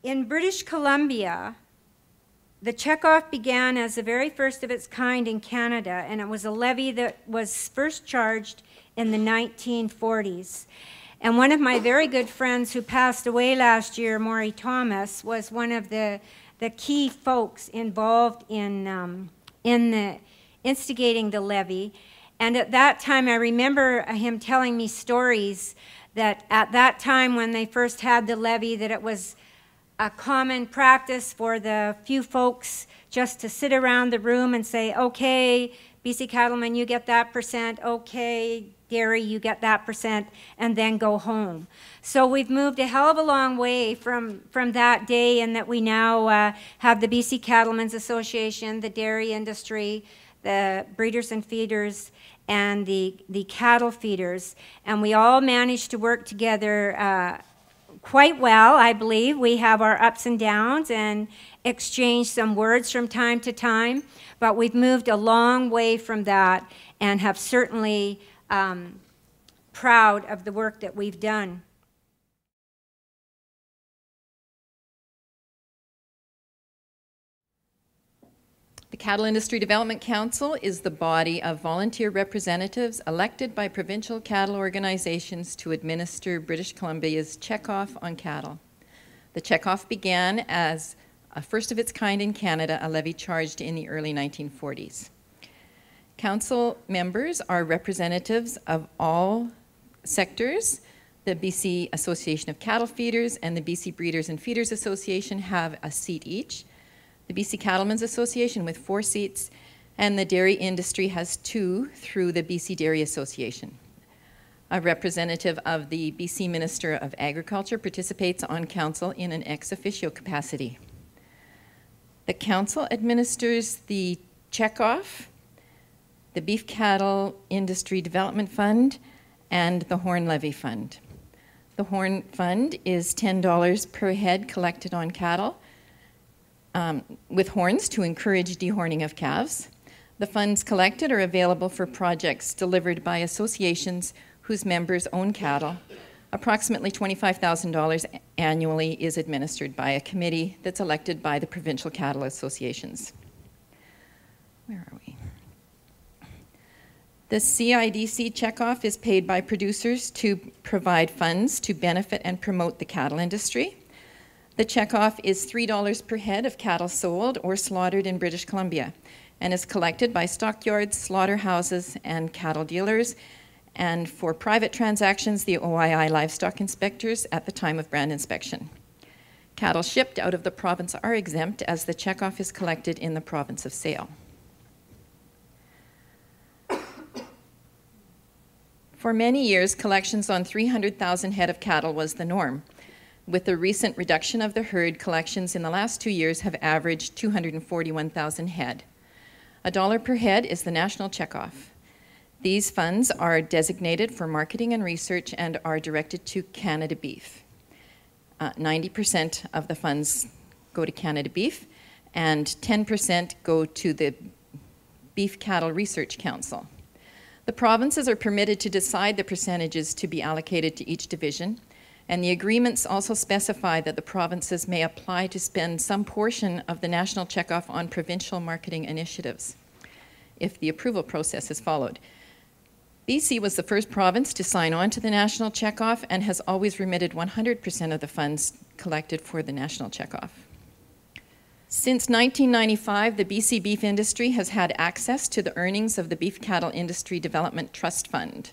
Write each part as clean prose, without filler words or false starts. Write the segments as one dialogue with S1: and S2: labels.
S1: in British Columbia, the checkoff began as the very first of its kind in Canada, and it was a levy that was first charged in the 1940s. And one of my very good friends who passed away last year, Maury Thomas, was one of the key folks involved in instigating the levy. And at that time, I remember him telling me stories that at that time when they first had the levy, that it was a common practice for the few folks just to sit around the room and say, okay, BC Cattlemen, you get that percent, okay, dairy, you get that percent, and then go home. So we've moved a hell of a long way from that day, in that we now have the BC Cattlemen's Association, the dairy industry, the breeders and feeders, and the cattle feeders. And we all managed to work together quite well, I believe. We have our ups and downs and exchange some words from time to time, but we've moved a long way from that and have certainly proud of the work that we've done.
S2: The Cattle Industry Development Council is the body of volunteer representatives elected by provincial cattle organizations to administer British Columbia's checkoff on cattle. The checkoff began as a first of its kind in Canada, a levy charged in the early 1940s. Council members are representatives of all sectors. The BC Association of Cattle Feeders and the BC Breeders and Feeders Association have a seat each. The BC Cattlemen's Association with 4 seats, and the dairy industry has 2 through the BC Dairy Association. A representative of the BC Minister of Agriculture participates on council in an ex officio capacity. The council administers the checkoff, the Beef Cattle Industry Development Fund, and the Horn Levy Fund. The Horn Fund is $10 per head collected on cattle with horns to encourage dehorning of calves. The funds collected are available for projects delivered by associations whose members own cattle. Approximately $25,000 annually is administered by a committee that's elected by the provincial cattle associations. Where are we? The CIDC checkoff is paid by producers to provide funds to benefit and promote the cattle industry. The checkoff is $3 per head of cattle sold or slaughtered in British Columbia and is collected by stockyards, slaughterhouses, and cattle dealers, and for private transactions, the OII livestock inspectors at the time of brand inspection. Cattle shipped out of the province are exempt, as the checkoff is collected in the province of sale. For many years, collections on 300,000 head of cattle was the norm. With the recent reduction of the herd, collections in the last 2 years have averaged 241,000 head. $1 per head is the national checkoff. These funds are designated for marketing and research and are directed to Canada Beef. 90% of the funds go to Canada Beef, and 10% go to the Beef Cattle Research Council. The provinces are permitted to decide the percentages to be allocated to each division, and the agreements also specify that the provinces may apply to spend some portion of the national checkoff on provincial marketing initiatives, if the approval process is followed. BC was the first province to sign on to the national checkoff and has always remitted 100% of the funds collected for the national checkoff. Since 1995, the BC beef industry has had access to the earnings of the Beef Cattle Industry Development Trust Fund.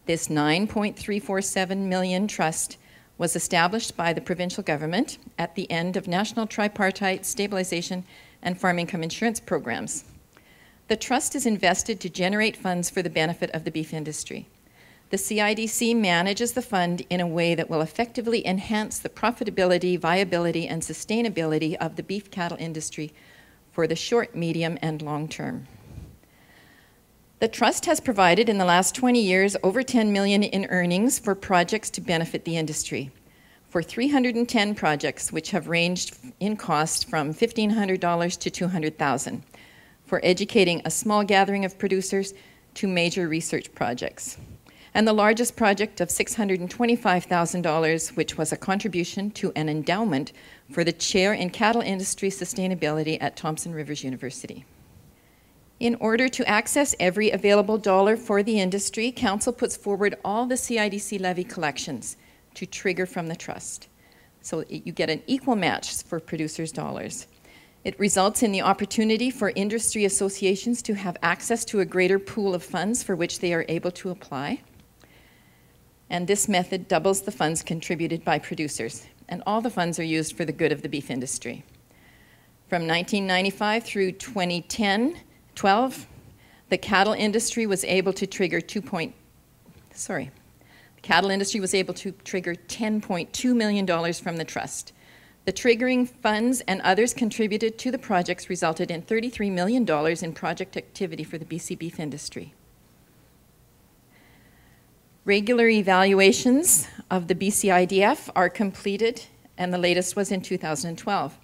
S2: This $9.347 million trust was established by the provincial government at the end of national tripartite stabilization and farm income insurance programs. The trust is invested to generate funds for the benefit of the beef industry. The CIDC manages the fund in a way that will effectively enhance the profitability, viability, and sustainability of the beef cattle industry for the short, medium, and long term. The trust has provided in the last 20 years over $10 million in earnings for projects to benefit the industry. For 310 projects, which have ranged in cost from $1,500 to $200,000, for educating a small gathering of producers to major research projects. and the largest project of $625,000, which was a contribution to an endowment for the Chair in Cattle Industry Sustainability at Thompson Rivers University. In order to access every available dollar for the industry, Council puts forward all the CIDC levy collections to trigger from the trust. So you get an equal match for producers' dollars. It results in the opportunity for industry associations to have access to a greater pool of funds for which they are able to apply. And this method doubles the funds contributed by producers. And all the funds are used for the good of the beef industry. From 1995 through 2012, the cattle industry was able to trigger $10.2 million from the trust. The triggering funds and others contributed to the projects resulted in $33 million in project activity for the BC beef industry. Regular evaluations of the BC IDF are completed, and the latest was in 2012.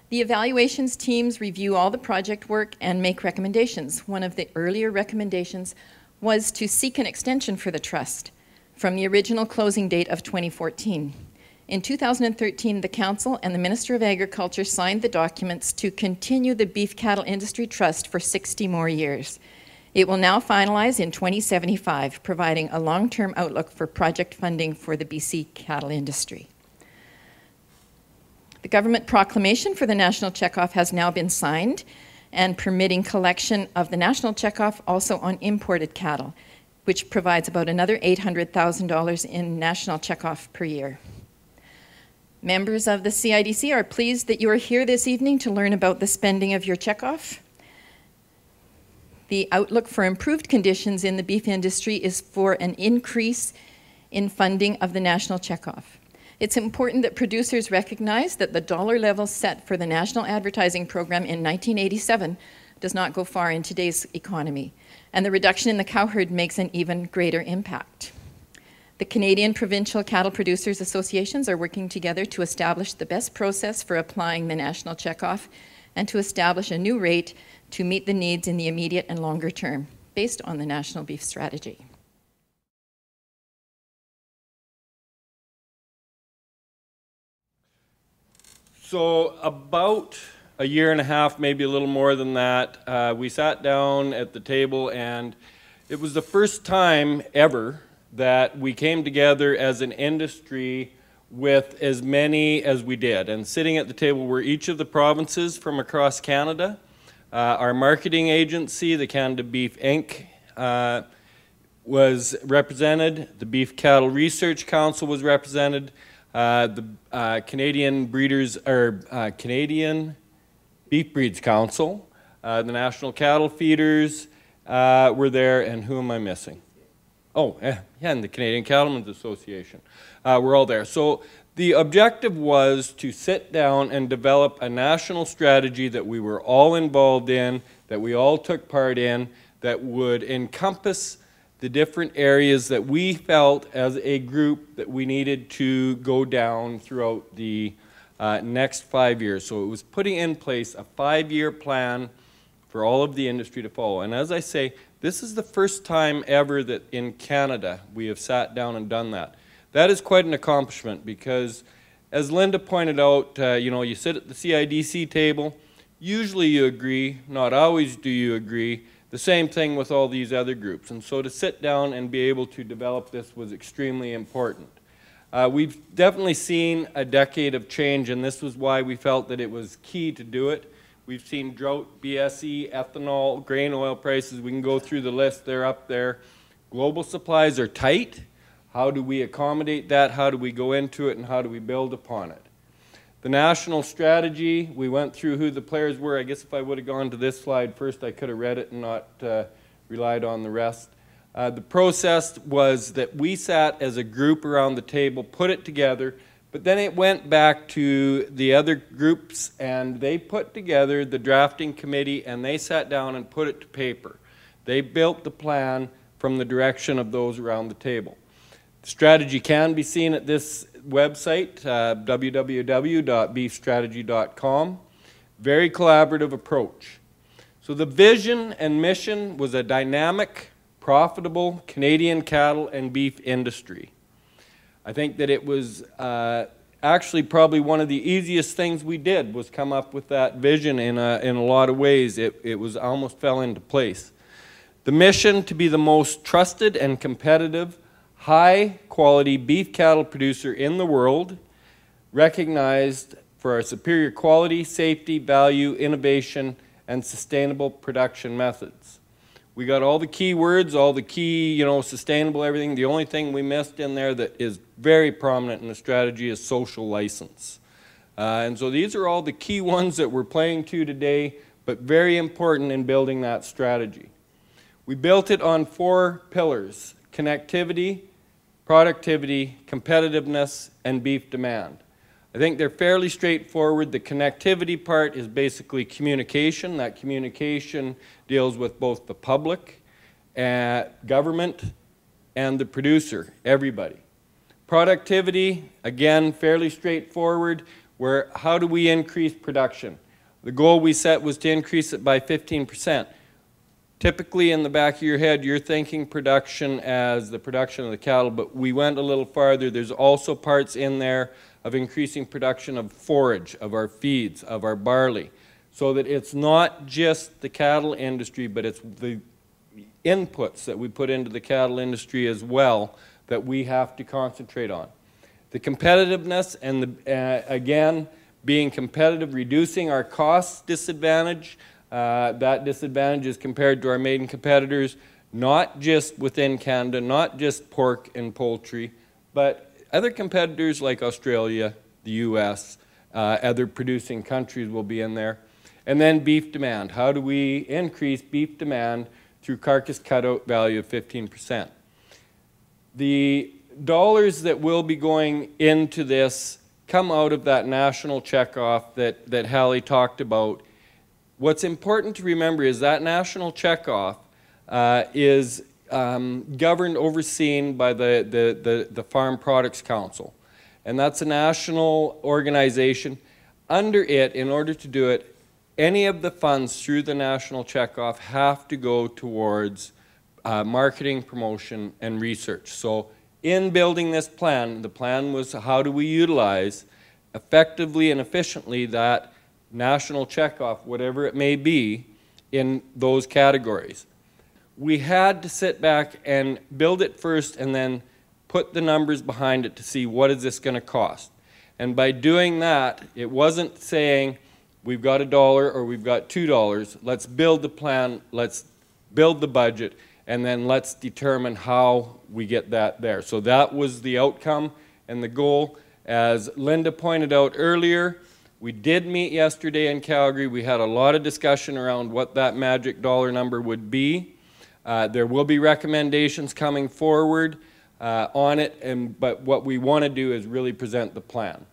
S2: The evaluations teams review all the project work and make recommendations. One of the earlier recommendations was to seek an extension for the trust from the original closing date of 2014. In 2013, the Council and the Minister of Agriculture signed the documents to continue the Beef Cattle Industry Trust for 60 more years. It will now finalize in 2075, providing a long-term outlook for project funding for the BC cattle industry. The government proclamation for the national checkoff has now been signed and permitting collection of the national checkoff also on imported cattle, which provides about another $800,000 in national checkoff per year. Members of the CIDC are pleased that you are here this evening to learn about the spending of your checkoff. The outlook for improved conditions in the beef industry is for an increase in funding of the national checkoff. It's important that producers recognize that the dollar level set for the National Advertising Program in 1987 does not go far in today's economy, and the reduction in the cow herd makes an even greater impact. The Canadian Provincial Cattle Producers Associations are working together to establish the best process for applying the national checkoff and to establish a new rate to meet the needs in the immediate and longer term, based on the National Beef Strategy.
S3: So about a year and a half, maybe a little more than that, we sat down at the table, and it was the first time ever that we came together as an industry with as many as we did. And sitting at the table were each of the provinces from across Canada. Our marketing agency, the Canada Beef Inc., was represented. The Beef Cattle Research Council was represented. The Canadian Beef Breeds Council, the National Cattle Feeders were there, and who am I missing? Oh, yeah, and the Canadian Cattlemen's Association were all there. So the objective was to sit down and develop a national strategy that we were all involved in, that we all took part in, that would encompass the different areas that we felt as a group that we needed to go down throughout the next 5 years. So it was putting in place a 5-year plan for all of the industry to follow. And as I say, this is the first time ever that in Canada we have sat down and done that. That is quite an accomplishment because, as Linda pointed out, you sit at the CIDC table, usually you agree, not always do you agree. The same thing with all these other groups. And so to sit down and be able to develop this was extremely important. We've definitely seen a decade of change, and this was why we felt that it was key to do it. We've seen drought, BSE, ethanol, grain oil prices. We can go through the list. They're up there. Global supplies are tight. How do we accommodate that? How do we go into it, and how do we build upon it? The national strategy, we went through who the players were. I guess if I would have gone to this slide first, I could have read it and not relied on the rest. The process was that we sat as a group around the table, put it together, but then it went back to the other groups, and they put together the drafting committee, and they sat down and put it to paper. They built the plan from the direction of those around the table. The strategy can be seen at this website, www.beefstrategy.com. Very collaborative approach. So the vision and mission was a dynamic profitable Canadian cattle and beef industry. I think that it was actually probably one of the easiest things we did was come up with that vision in a lot of ways. It was almost fell into place. The mission to be the most trusted and competitive, high-quality beef cattle producer in the world, recognized for our superior quality, safety, value, innovation, and sustainable production methods. We got all the key words, all the key, sustainable, everything. The only thing we missed in there that is very prominent in the strategy is social license. And so these are all the key ones that we're playing to today, but very important in building that strategy. We built it on 4 pillars: connectivity, productivity, competitiveness, and beef demand. I think they're fairly straightforward. The connectivity part is basically communication. That communication deals with both the public, government, and the producer, everybody. Productivity, again, fairly straightforward, where how do we increase production? The goal we set was to increase it by 15%. Typically, in the back of your head, you're thinking production as the production of the cattle, but we went a little farther. There's also parts in there of increasing production of forage, of our feeds, of our barley, so that it's not just the cattle industry, but it's the inputs that we put into the cattle industry as well that we have to concentrate on. The competitiveness and, again, being competitive, reducing our cost disadvantage. That disadvantage is compared to our main competitors, not just within Canada, not just pork and poultry, but other competitors like Australia, the US, other producing countries will be in there. And then beef demand. How do we increase beef demand through carcass cutout value of 15%? The dollars that will be going into this come out of that national checkoff that Hallie talked about. What's important to remember is that national checkoff is governed, overseen by the Farm Products Council. And that's a national organization. Under it, in order to do it, any of the funds through the national checkoff have to go towards marketing, promotion, and research. So in building this plan, the plan was how do we utilize effectively and efficiently that national checkoff, whatever it may be, in those categories. We had to sit back and build it first and then put the numbers behind it to see what is this going to cost. And by doing that, it wasn't saying we've got $1 or we've got $2. Let's build the plan, let's build the budget, and then let's determine how we get that there. So that was the outcome and the goal. As Linda pointed out earlier, we did meet yesterday in Calgary. We had a lot of discussion around what that magic dollar number would be. There will be recommendations coming forward on it, but what we want to do is really present the plan.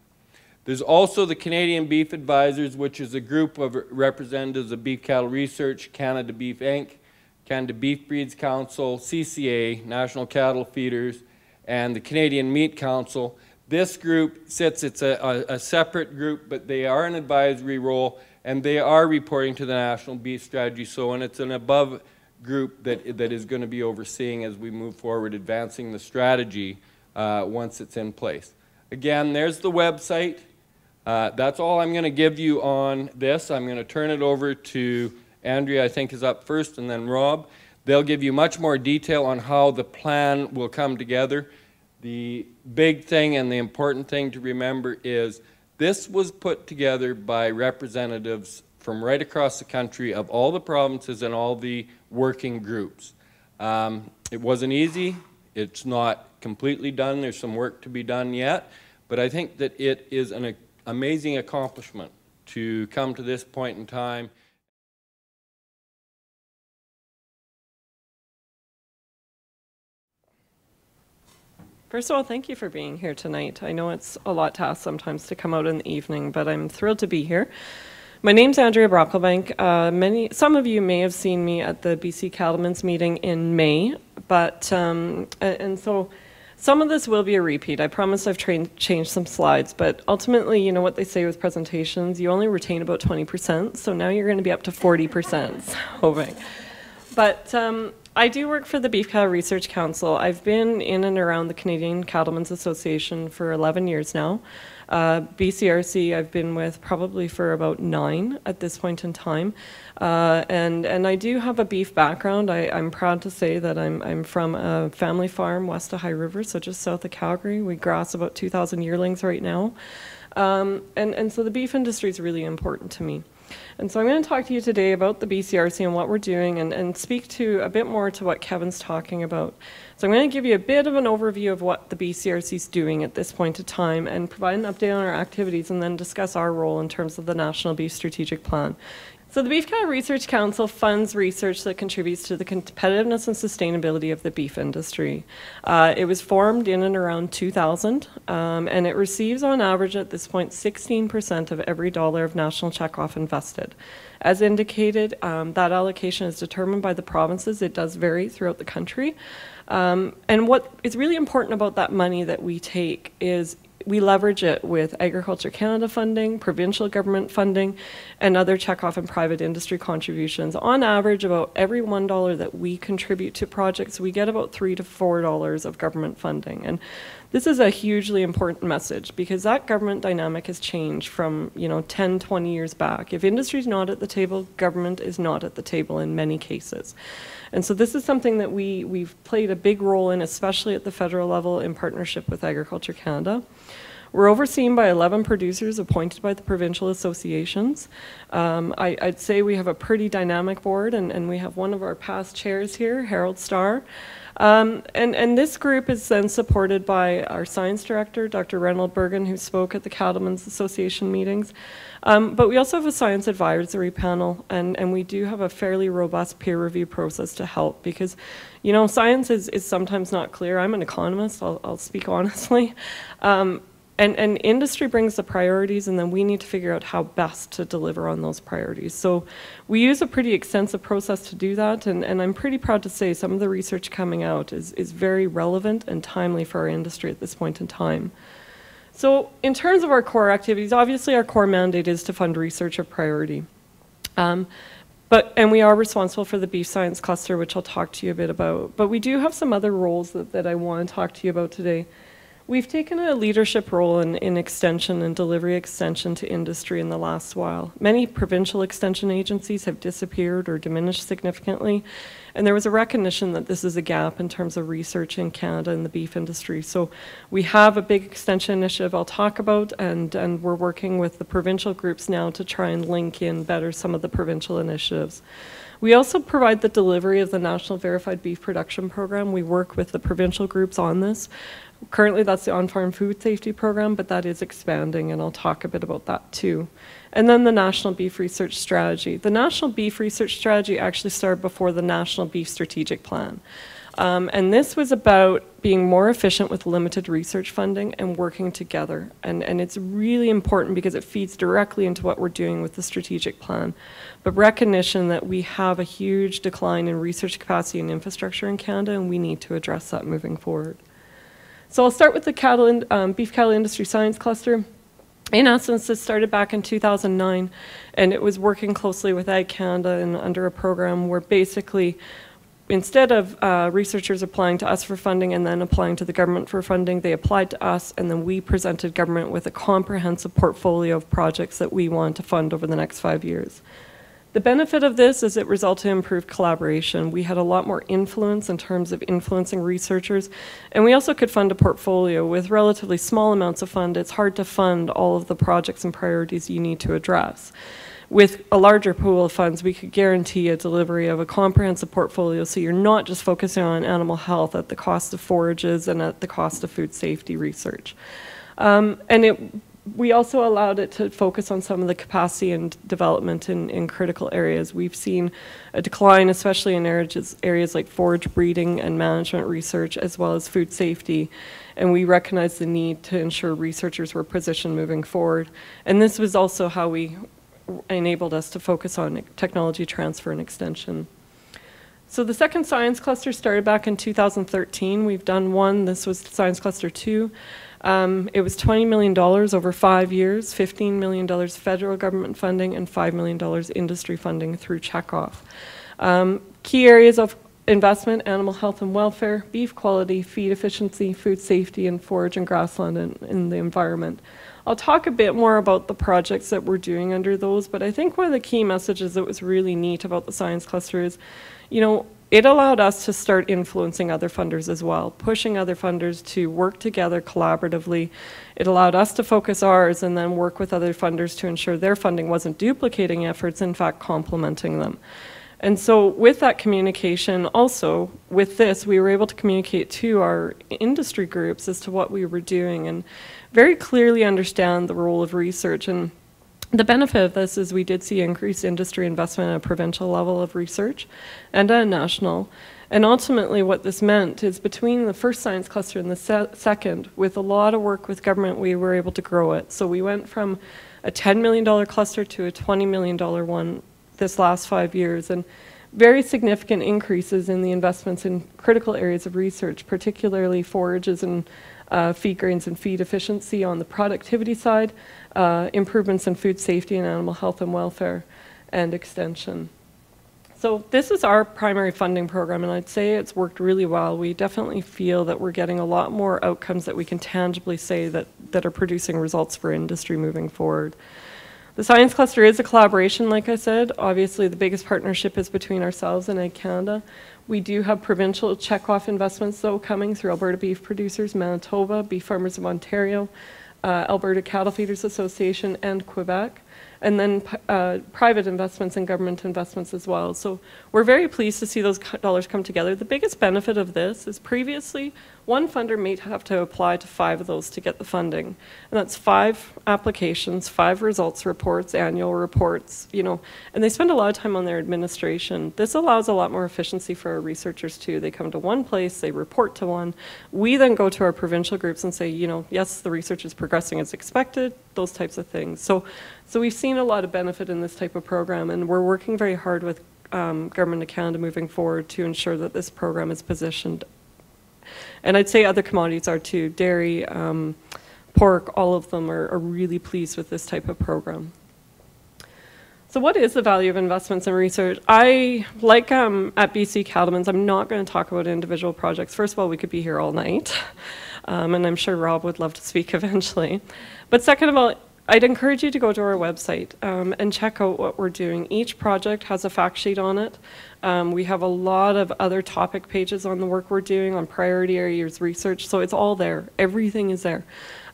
S3: There's also the Canadian Beef Advisors, which is a group of representatives of Beef Cattle Research, Canada Beef Inc., Canada Beef Breeds Council, CCA, National Cattle Feeders, and the Canadian Meat Council. This group sits, it's a separate group, but they are an advisory role, and they are reporting to the National Beef Strategy, and it's an above group that is going to be overseeing as we move forward, advancing the strategy once it's in place. Again, there's the website. That's all I'm going to give you on this. I'm going to turn it over to Andrea, I think, is up first, and then Rob. They'll give you much more detail on how the plan will come together. The big thing and the important thing to remember is this was put together by representatives from right across the country of all the provinces and all the working groups. It wasn't easy. It's not completely done. There's some work to be done yet. But I think that it is an amazing accomplishment to come to this point in time.
S4: First of all, thank you for being here tonight. I know it's a lot to ask sometimes to come out in the evening, but I'm thrilled to be here. My name's Andrea Brocklebank. Some of you may have seen me at the BC Cattlemen's meeting in May, but and so some of this will be a repeat. I promise I've changed some slides, but ultimately, you know what they say with presentations, you only retain about 20%, so now you're going to be up to 40%. But I do work for the Beef Cattle Research Council. I've been in and around the Canadian Cattlemen's Association for 11 years now. BCRC I've been with probably for about 9 at this point in time. And I do have a beef background. I'm proud to say that I'm from a family farm west of High River, so just south of Calgary. We grass about 2,000 yearlings right now. And so the beef industry is really important to me. And so I'm going to talk to you today about the BCRC and what we're doing and speak to a bit more to what Kevin's talking about. So I'm going to give you a bit of an overview of what the BCRC is doing at this point in time and provide an update on our activities and then discuss our role in terms of the National Beef Strategic Plan. So the Beef Cattle Research Council funds research that contributes to the competitiveness and sustainability of the beef industry. It was formed in and around 2000, and it receives on average at this point 16% of every dollar of national checkoff invested. As indicated, that allocation is determined by the provinces. It does vary throughout the country. And what is really important about that money that we take is we leverage it with Agriculture Canada funding, provincial government funding, and other checkoff and private industry contributions. On average, about every $1 that we contribute to projects, we get about $3 to $4 of government funding. And this is a hugely important message because that government dynamic has changed from 10, 20 years back. If industry is not at the table, government is not at the table in many cases. And so this is something that we've played a big role in, especially at the federal level in partnership with Agriculture Canada. We're overseen by 11 producers appointed by the provincial associations. I'd say we have a pretty dynamic board, and we have one of our past chairs here, Harold Starr. And this group is then supported by our science director, Dr. Reynold Bergen, who spoke at the Cattlemen's Association meetings. But we also have a science advisory panel, and we do have a fairly robust peer review process to help because, science is sometimes not clear. I'm an economist, I'll speak honestly. And industry brings the priorities, and then we need to figure out how best to deliver on those priorities. So we use a pretty extensive process to do that, and I'm pretty proud to say some of the research coming out is very relevant and timely for our industry at this point in time. So in terms of our core activities, obviously our core mandate is to fund research of priority. And we are responsible for the beef science cluster, which I'll talk to you a bit about. But we do have some other roles that I want to talk to you about today. We've taken a leadership role in extension and delivery extension to industry in the last while. Many provincial extension agencies have disappeared or diminished significantly, and there was a recognition that this is a gap in terms of research in Canada in the beef industry. So we have a big extension initiative I'll talk about, and we're working with the provincial groups now to try and link in better some of the provincial initiatives. We also provide the delivery of the National Verified Beef Production Program. We work with the provincial groups on this. Currently, that's the On-Farm Food Safety Program, but that is expanding, and I'll talk a bit about that too. And then the National Beef Research Strategy. The National Beef Research Strategy actually started before the National Beef Strategic Plan. And this was about being more efficient with limited research funding and working together. And it's really important because it feeds directly into what we're doing with the strategic plan. But recognition that we have a huge decline in research capacity and infrastructure in Canada, and we need to address that moving forward. So I'll start with the beef cattle industry science cluster. In essence, this started back in 2009, and it was working closely with Ag Canada and under a program where basically, instead of researchers applying to us for funding and then applying to the government for funding, they applied to us, and then we presented government with a comprehensive portfolio of projects that we want to fund over the next 5 years. The benefit of this is it resulted in improved collaboration. We had a lot more influence in terms of influencing researchers, and we also could fund a portfolio with relatively small amounts of fund. It's hard to fund all of the projects and priorities you need to address. With a larger pool of funds, we could guarantee a delivery of a comprehensive portfolio so you're not just focusing on animal health at the cost of forages and at the cost of food safety research. We also allowed it to focus on some of the capacity and development in critical areas. We've seen a decline, especially in areas like forage breeding and management research, as well as food safety. And we recognize the need to ensure researchers were positioned moving forward. And this was also how we enabled us to focus on technology transfer and extension. So the second science cluster started back in 2013. We've done one. This was science cluster 2. It was $20 million over 5 years, $15 million federal government funding, and $5 million industry funding through checkoff. Key areas of investment, animal health and welfare, beef quality, feed efficiency, food safety, and forage and grassland in the environment. I'll talk a bit more about the projects that we're doing under those, but I think one of the key messages that was really neat about the science cluster is, you know, it allowed us to start influencing other funders as well, pushing other funders to work together collaboratively. It allowed us to focus ours and then work with other funders to ensure their funding wasn't duplicating efforts, in fact, complementing them. And so with that communication, also with this, we were able to communicate to our industry groups as to what we were doing and very clearly understand the role of research. And the benefit of this is we did see increased industry investment at a provincial level of research and at a national. And ultimately what this meant is between the first science cluster and the second, with a lot of work with government, we were able to grow it. So we went from a $10 million cluster to a $20 million one this last 5 years, and very significant increases in the investments in critical areas of research, particularly forages and feed grains and feed efficiency on the productivity side, improvements in food safety and animal health and welfare, and extension. So this is our primary funding program, and I'd say it's worked really well. We definitely feel that we're getting a lot more outcomes that we can tangibly say that are producing results for industry moving forward. The Science Cluster is a collaboration, like I said. Obviously, the biggest partnership is between ourselves and Ag Canada. We do have provincial check-off investments, though, coming through Alberta Beef Producers, Manitoba, Beef Farmers of Ontario, Alberta Cattle Feeders Association, and Quebec, and then private investments and government investments as well. So we're very pleased to see those dollars come together. The biggest benefit of this is previously one funder may have to apply to 5 of those to get the funding. And that's 5 applications, 5 results reports, annual reports, you know, and they spend a lot of time on their administration. This allows a lot more efficiency for our researchers too. They come to one place, they report to one. We then go to our provincial groups and say, you know, yes, the research is progressing as expected, those types of things. So we've seen a lot of benefit in this type of program, and we're working very hard with Government of Canada moving forward to ensure that this program is positioned. And I'd say other commodities are too. Dairy, pork, all of them are really pleased with this type of program. So what is the value of investments in research? I, like at BC Cattlemen's, I'm not going to talk about individual projects. First of all, we could be here all night. And I'm sure Rob would love to speak eventually. But second of all, I'd encourage you to go to our website and check out what we're doing. Each project has a fact sheet on it. We have a lot of other topic pages on the work we're doing on priority areas research, so it's all there. Everything is there.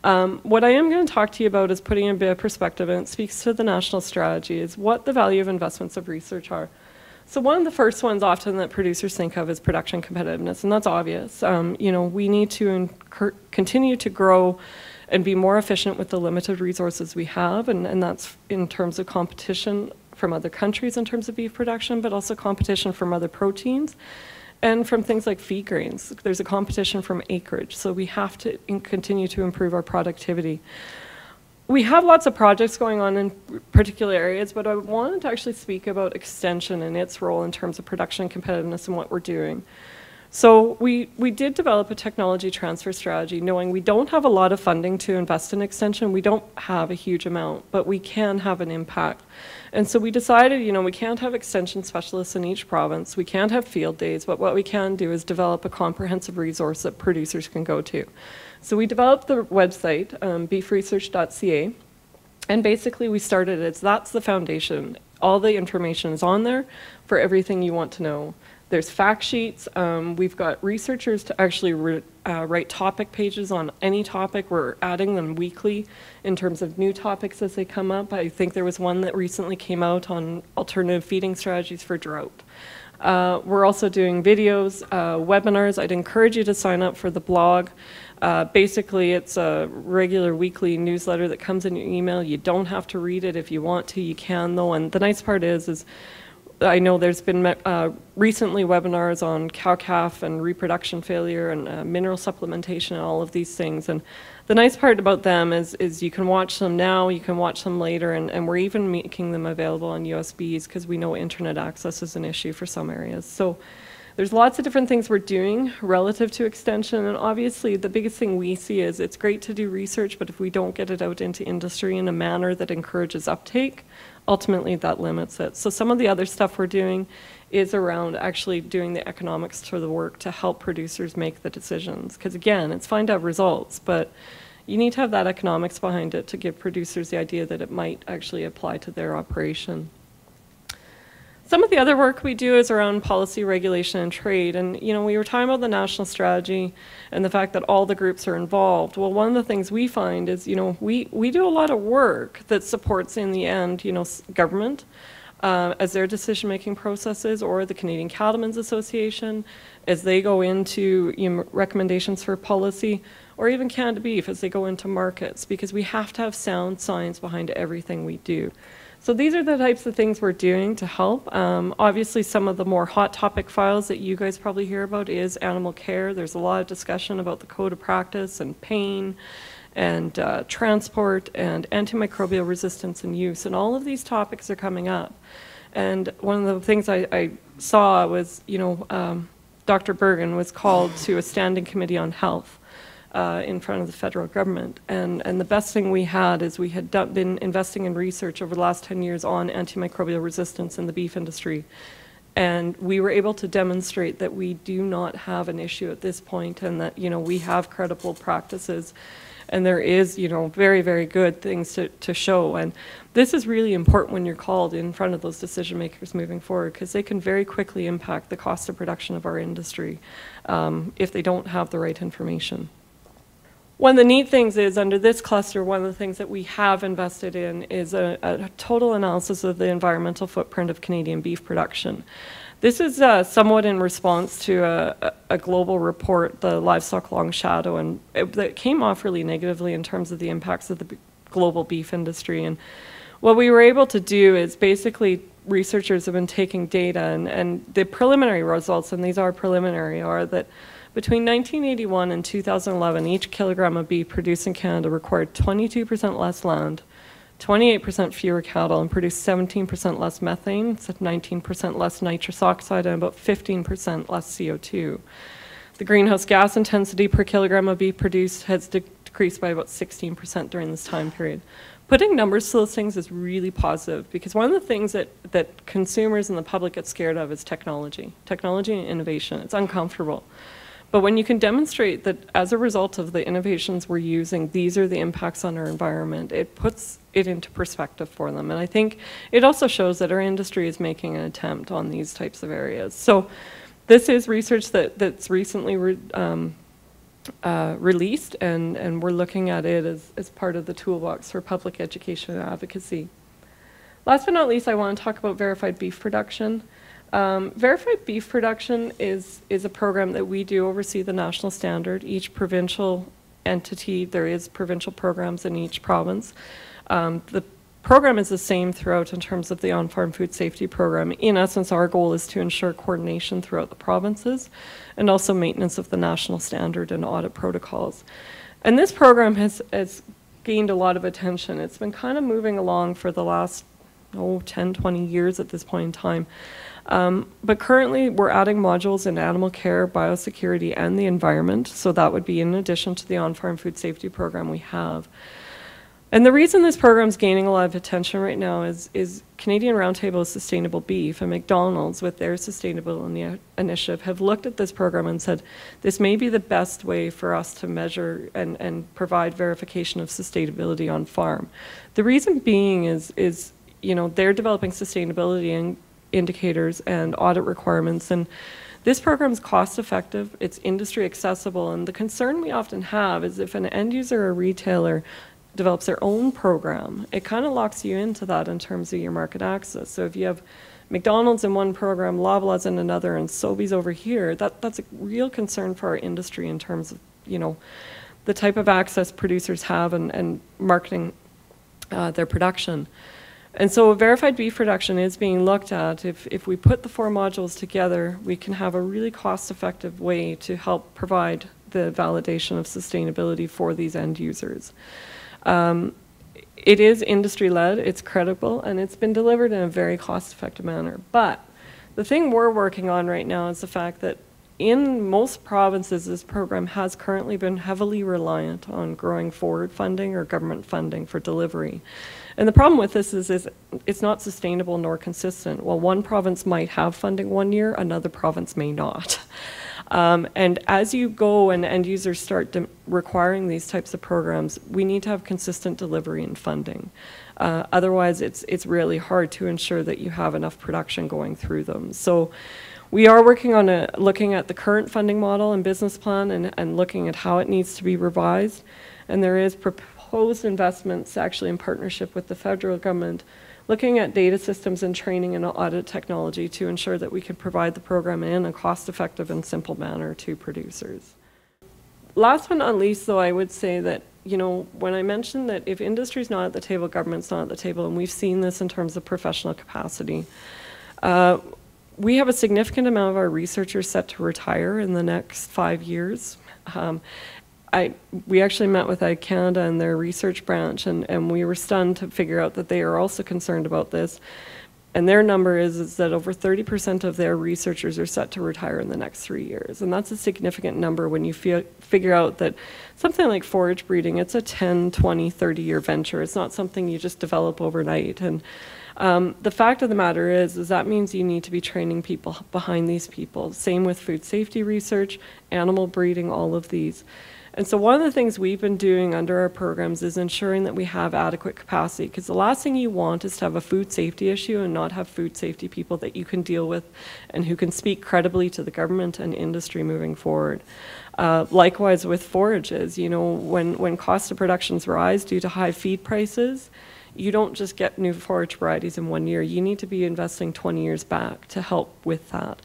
S4: What I am going to talk to you about is putting a bit of perspective, and it speaks to the national strategy, is what the value of investments of research are. So one of the first ones often that producers think of is production competitiveness, and that's obvious. You know, we need to continue to grow and be more efficient with the limited resources we have, and that's in terms of competition from other countries in terms of beef production, but also competition from other proteins and from things like feed grains. There's a competition from acreage, so we have to continue to improve our productivity. We have lots of projects going on in particular areas, but I wanted to actually speak about extension and its role in terms of production competitiveness and what we're doing. So we did develop a technology transfer strategy, knowing we don't have a lot of funding to invest in extension. We don't have a huge amount, but we can have an impact. And so we decided, you know, we can't have extension specialists in each province. We can't have field days, but what we can do is develop a comprehensive resource that producers can go to. So we developed the website, beefresearch.ca, and basically we started it. That's the foundation. All the information is on there for everything you want to know. There's fact sheets. We've got researchers to actually write topic pages on any topic. We're adding them weekly in terms of new topics as they come up. I think there was one that recently came out on alternative feeding strategies for drought. We're also doing videos, webinars. I'd encourage you to sign up for the blog. Basically, it's a regular weekly newsletter that comes in your email. You don't have to read it. If you want to, you can, though. And the nice part is I know there's been recently webinars on cow-calf and reproduction failure and mineral supplementation and all of these things. And the nice part about them is you can watch them now, you can watch them later, and we're even making them available on USBs because we know internet access is an issue for some areas. So there's lots of different things we're doing relative to extension, and obviously the biggest thing we see is it's great to do research, but if we don't get it out into industry in a manner that encourages uptake, ultimately that limits it. So some of the other stuff we're doing is around actually doing the economics to the work to help producers make the decisions. Because again, it's fine to have results, but you need to have that economics behind it to give producers the idea that it might actually apply to their operation. Some of the other work we do is around policy, regulation, and trade. And, you know, we were talking about the national strategy and the fact that all the groups are involved. Well, one of the things we find is, you know, we do a lot of work that supports, in the end, you know, government as their decision-making processes, or the Canadian Cattlemen's Association as they go into, you know, recommendations for policy, or even Canada Beef as they go into markets, because we have to have sound science behind everything we do. So these are the types of things we're doing to help. Obviously, some of the more hot topic files that you guys probably hear about is animal care. There's a lot of discussion about the code of practice and pain and transport and antimicrobial resistance and use. And all of these topics are coming up. And one of the things I saw was, you know, Dr. Bergen was called to a standing committee on health in front of the federal government. And the best thing we had is we had been investing in research over the last 10 years on antimicrobial resistance in the beef industry. And we were able to demonstrate that we do not have an issue at this point, and that, you know, we have credible practices. And there is, you know, very, very good things to show. And this is really important when you're called in front of those decision makers moving forward, because they can very quickly impact the cost of production of our industry if they don't have the right information. One of the neat things is, under this cluster, one of the things that we have invested in is a total analysis of the environmental footprint of Canadian beef production. This is somewhat in response to a global report, the Livestock Long Shadow, and that came off really negatively in terms of the impacts of the global beef industry. And what we were able to do is, basically, researchers have been taking data, and the preliminary results, and these are preliminary, are that between 1981 and 2011, each kilogram of beef produced in Canada required 22% less land, 28% fewer cattle, and produced 17% less methane, 19% less nitrous oxide, and about 15% less CO2. The greenhouse gas intensity per kilogram of beef produced has decreased by about 16% during this time period. Putting numbers to those things is really positive, because one of the things that consumers and the public get scared of is technology and innovation. It's uncomfortable. But when you can demonstrate that as a result of the innovations we're using, these are the impacts on our environment, it puts it into perspective for them. And I think it also shows that our industry is making an attempt on these types of areas. So this is research that's recently released, and we're looking at it as part of the toolbox for public education and advocacy. Last but not least, I want to talk about verified beef production. Verified beef production is a program that we do oversee the national standard. Each provincial entity, there is provincial programs in each province. The program is the same throughout in terms of the on-farm food safety program. In essence, our goal is to ensure coordination throughout the provinces and also maintenance of the national standard and audit protocols. And this program has gained a lot of attention. It's been kind of moving along for the last 10, 20 years at this point in time. But currently, we're adding modules in animal care, biosecurity, and the environment. So that would be in addition to the on-farm food safety program we have. And the reason this program is gaining a lot of attention right now is Canadian Roundtable of Sustainable Beef and McDonald's, with their sustainability initiative, have looked at this program and said, this may be the best way for us to measure and provide verification of sustainability on farm. The reason being is you know, they're developing sustainability indicators and audit requirements, and this program is cost effective, it's industry accessible, and the concern we often have is if an end user or retailer develops their own program, it kind of locks you into that in terms of your market access. So if you have McDonald's in one program, Loblaws in another, and Sobeys over here, that's a real concern for our industry in terms of, you know, the type of access producers have and marketing their production. And so verified beef production is being looked at. If we put the 4 modules together, we can have a really cost-effective way to help provide the validation of sustainability for these end users. It is industry-led, it's credible, and it's been delivered in a very cost-effective manner. But the thing we're working on right now is the fact that in most provinces, this program has currently been heavily reliant on growing forward funding or government funding for delivery. And the problem with this is it's not sustainable nor consistent. While one province might have funding one year, another province may not. And as you go and end users start requiring these types of programs, we need to have consistent delivery and funding. Otherwise, it's really hard to ensure that you have enough production going through them. So we are working on looking at the current funding model and business plan and looking at how it needs to be revised. And there is proposed investments actually in partnership with the federal government, looking at data systems and training and audit technology to ensure that we can provide the program in a cost-effective and simple manner to producers. Last but not least, though, I would say that, you know, when I mentioned that if industry's not at the table, government's not at the table, and we've seen this in terms of professional capacity, we have a significant amount of our researchers set to retire in the next 5 years. We actually met with Canada and their research branch, and we were stunned to figure out that they are also concerned about this. And their number is that over 30% of their researchers are set to retire in the next 3 years. And that's a significant number when you figure out that something like forage breeding, it's a 10, 20, 30-year venture. It's not something you just develop overnight. And the fact of the matter is that means you need to be training people behind these people. Same with food safety research, animal breeding, all of these. And so one of the things we've been doing under our programs is ensuring that we have adequate capacity, because the last thing you want is to have a food safety issue and not have food safety people that you can deal with and who can speak credibly to the government and industry moving forward. Likewise with forages, you know, when cost of productions rise due to high feed prices, you don't just get new forage varieties in 1 year. You need to be investing 20 years back to help with that.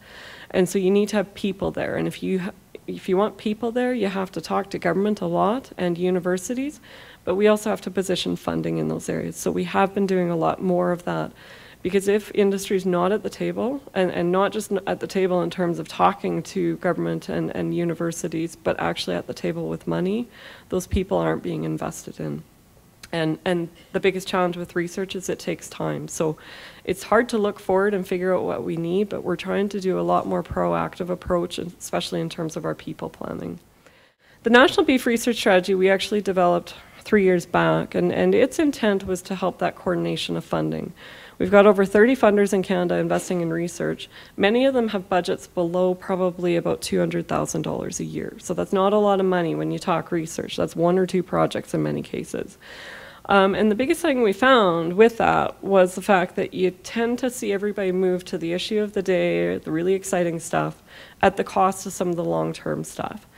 S4: And so you need to have people there. And if you want people there, you have to talk to government a lot and universities, but we also have to position funding in those areas. So we have been doing a lot more of that, because if industry is not at the table, and not just at the table in terms of talking to government and universities, but actually at the table with money, those people aren't being invested in. And the biggest challenge with research is it takes time. So it's hard to look forward and figure out what we need, but we're trying to do a lot more proactive approach, especially in terms of our people planning. The National Beef Research Strategy we actually developed 3 years back, and its intent was to help that coordination of funding. We've got over 30 funders in Canada investing in research. Many of them have budgets below probably about $200,000 a year. So that's not a lot of money when you talk research. That's 1 or 2 projects in many cases. And the biggest thing we found with that was the fact that you tend to see everybody move to the issue of the day, the really exciting stuff, at the cost of some of the long-term stuff.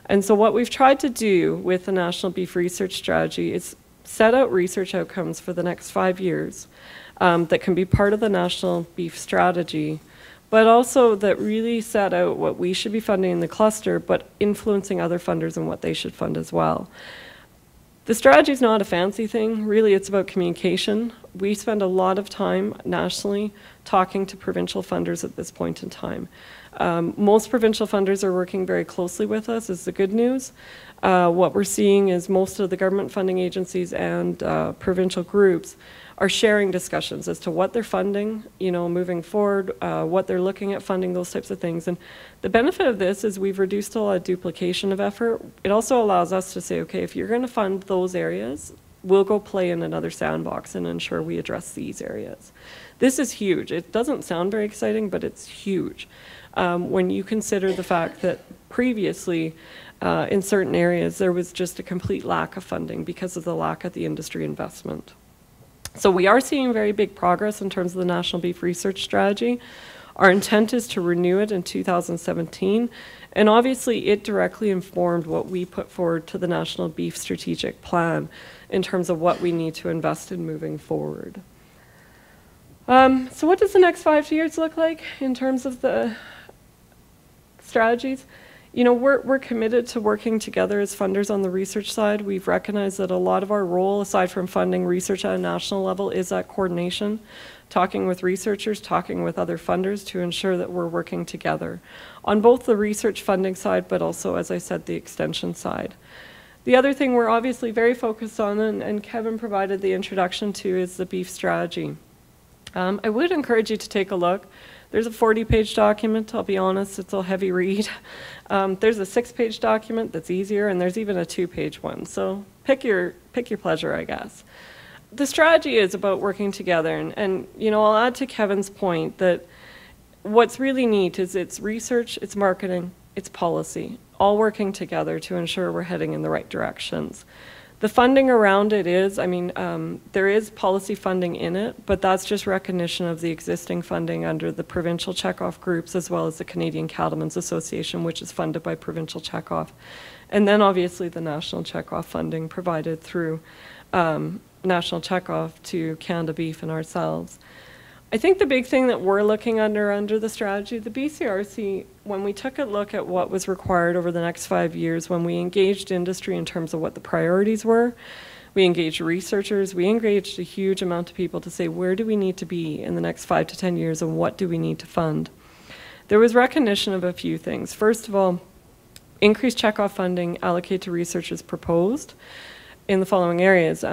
S4: And so what we've tried to do with the National Beef Research Strategy is set out research outcomes for the next 5 years that can be part of the National Beef Strategy, but also that really set out what we should be funding in the cluster, but influencing other funders and what they should fund as well. The strategy is not a fancy thing. Really, it's about communication. We spend a lot of time nationally talking to provincial funders at this point in time. Most provincial funders are working very closely with us, is the good news. What we're seeing is most of the government funding agencies and provincial groups are sharing discussions as to what they're funding, you know, moving forward, what they're looking at funding, those types of things. And the benefit of this is we've reduced a lot of duplication of effort. It also allows us to say, okay, if you're going to fund those areas, we'll go play in another sandbox and ensure we address these areas. This is huge. It doesn't sound very exciting, but it's huge. When you consider the fact that previously, in certain areas, there was just a complete lack of funding because of the lack of the industry investment. So we are seeing very big progress in terms of the National Beef Research Strategy. Our intent is to renew it in 2017, and obviously it directly informed what we put forward to the National Beef Strategic Plan in terms of what we need to invest in moving forward. So what does the next 5 years look like in terms of the strategies? You know, we're committed to working together as funders on the research side. We've recognized that a lot of our role, aside from funding research at a national level, is that coordination, talking with researchers, talking with other funders to ensure that we're working together on both the research funding side, but also, as I said, the extension side. The other thing we're obviously very focused on, and Kevin provided the introduction to, is the beef strategy. I would encourage you to take a look. There's a 40-page document. I'll be honest, it's a heavy read. There's a 6-page document that's easier, and there's even a 2-page one. So pick your pleasure, I guess. The strategy is about working together, and you know, I'll add to Kevin's point that what's really neat is it's research, it's marketing, it's policy, all working together to ensure we're heading in the right directions. The funding around it is, I mean, there is policy funding in it, but that's just recognition of the existing funding under the provincial checkoff groups as well as the Canadian Cattlemen's Association, which is funded by provincial checkoff. And then obviously the national checkoff funding provided through national checkoff to Canada Beef and ourselves. I think the big thing that we're looking under the strategy, the BCRC, when we took a look at what was required over the next 5 years, when we engaged industry in terms of what the priorities were, we engaged researchers, we engaged a huge amount of people to say, where do we need to be in the next 5 to 10 years and what do we need to fund? There was recognition of a few things. First of all, increased checkoff funding allocated to researchers proposed in the following areas.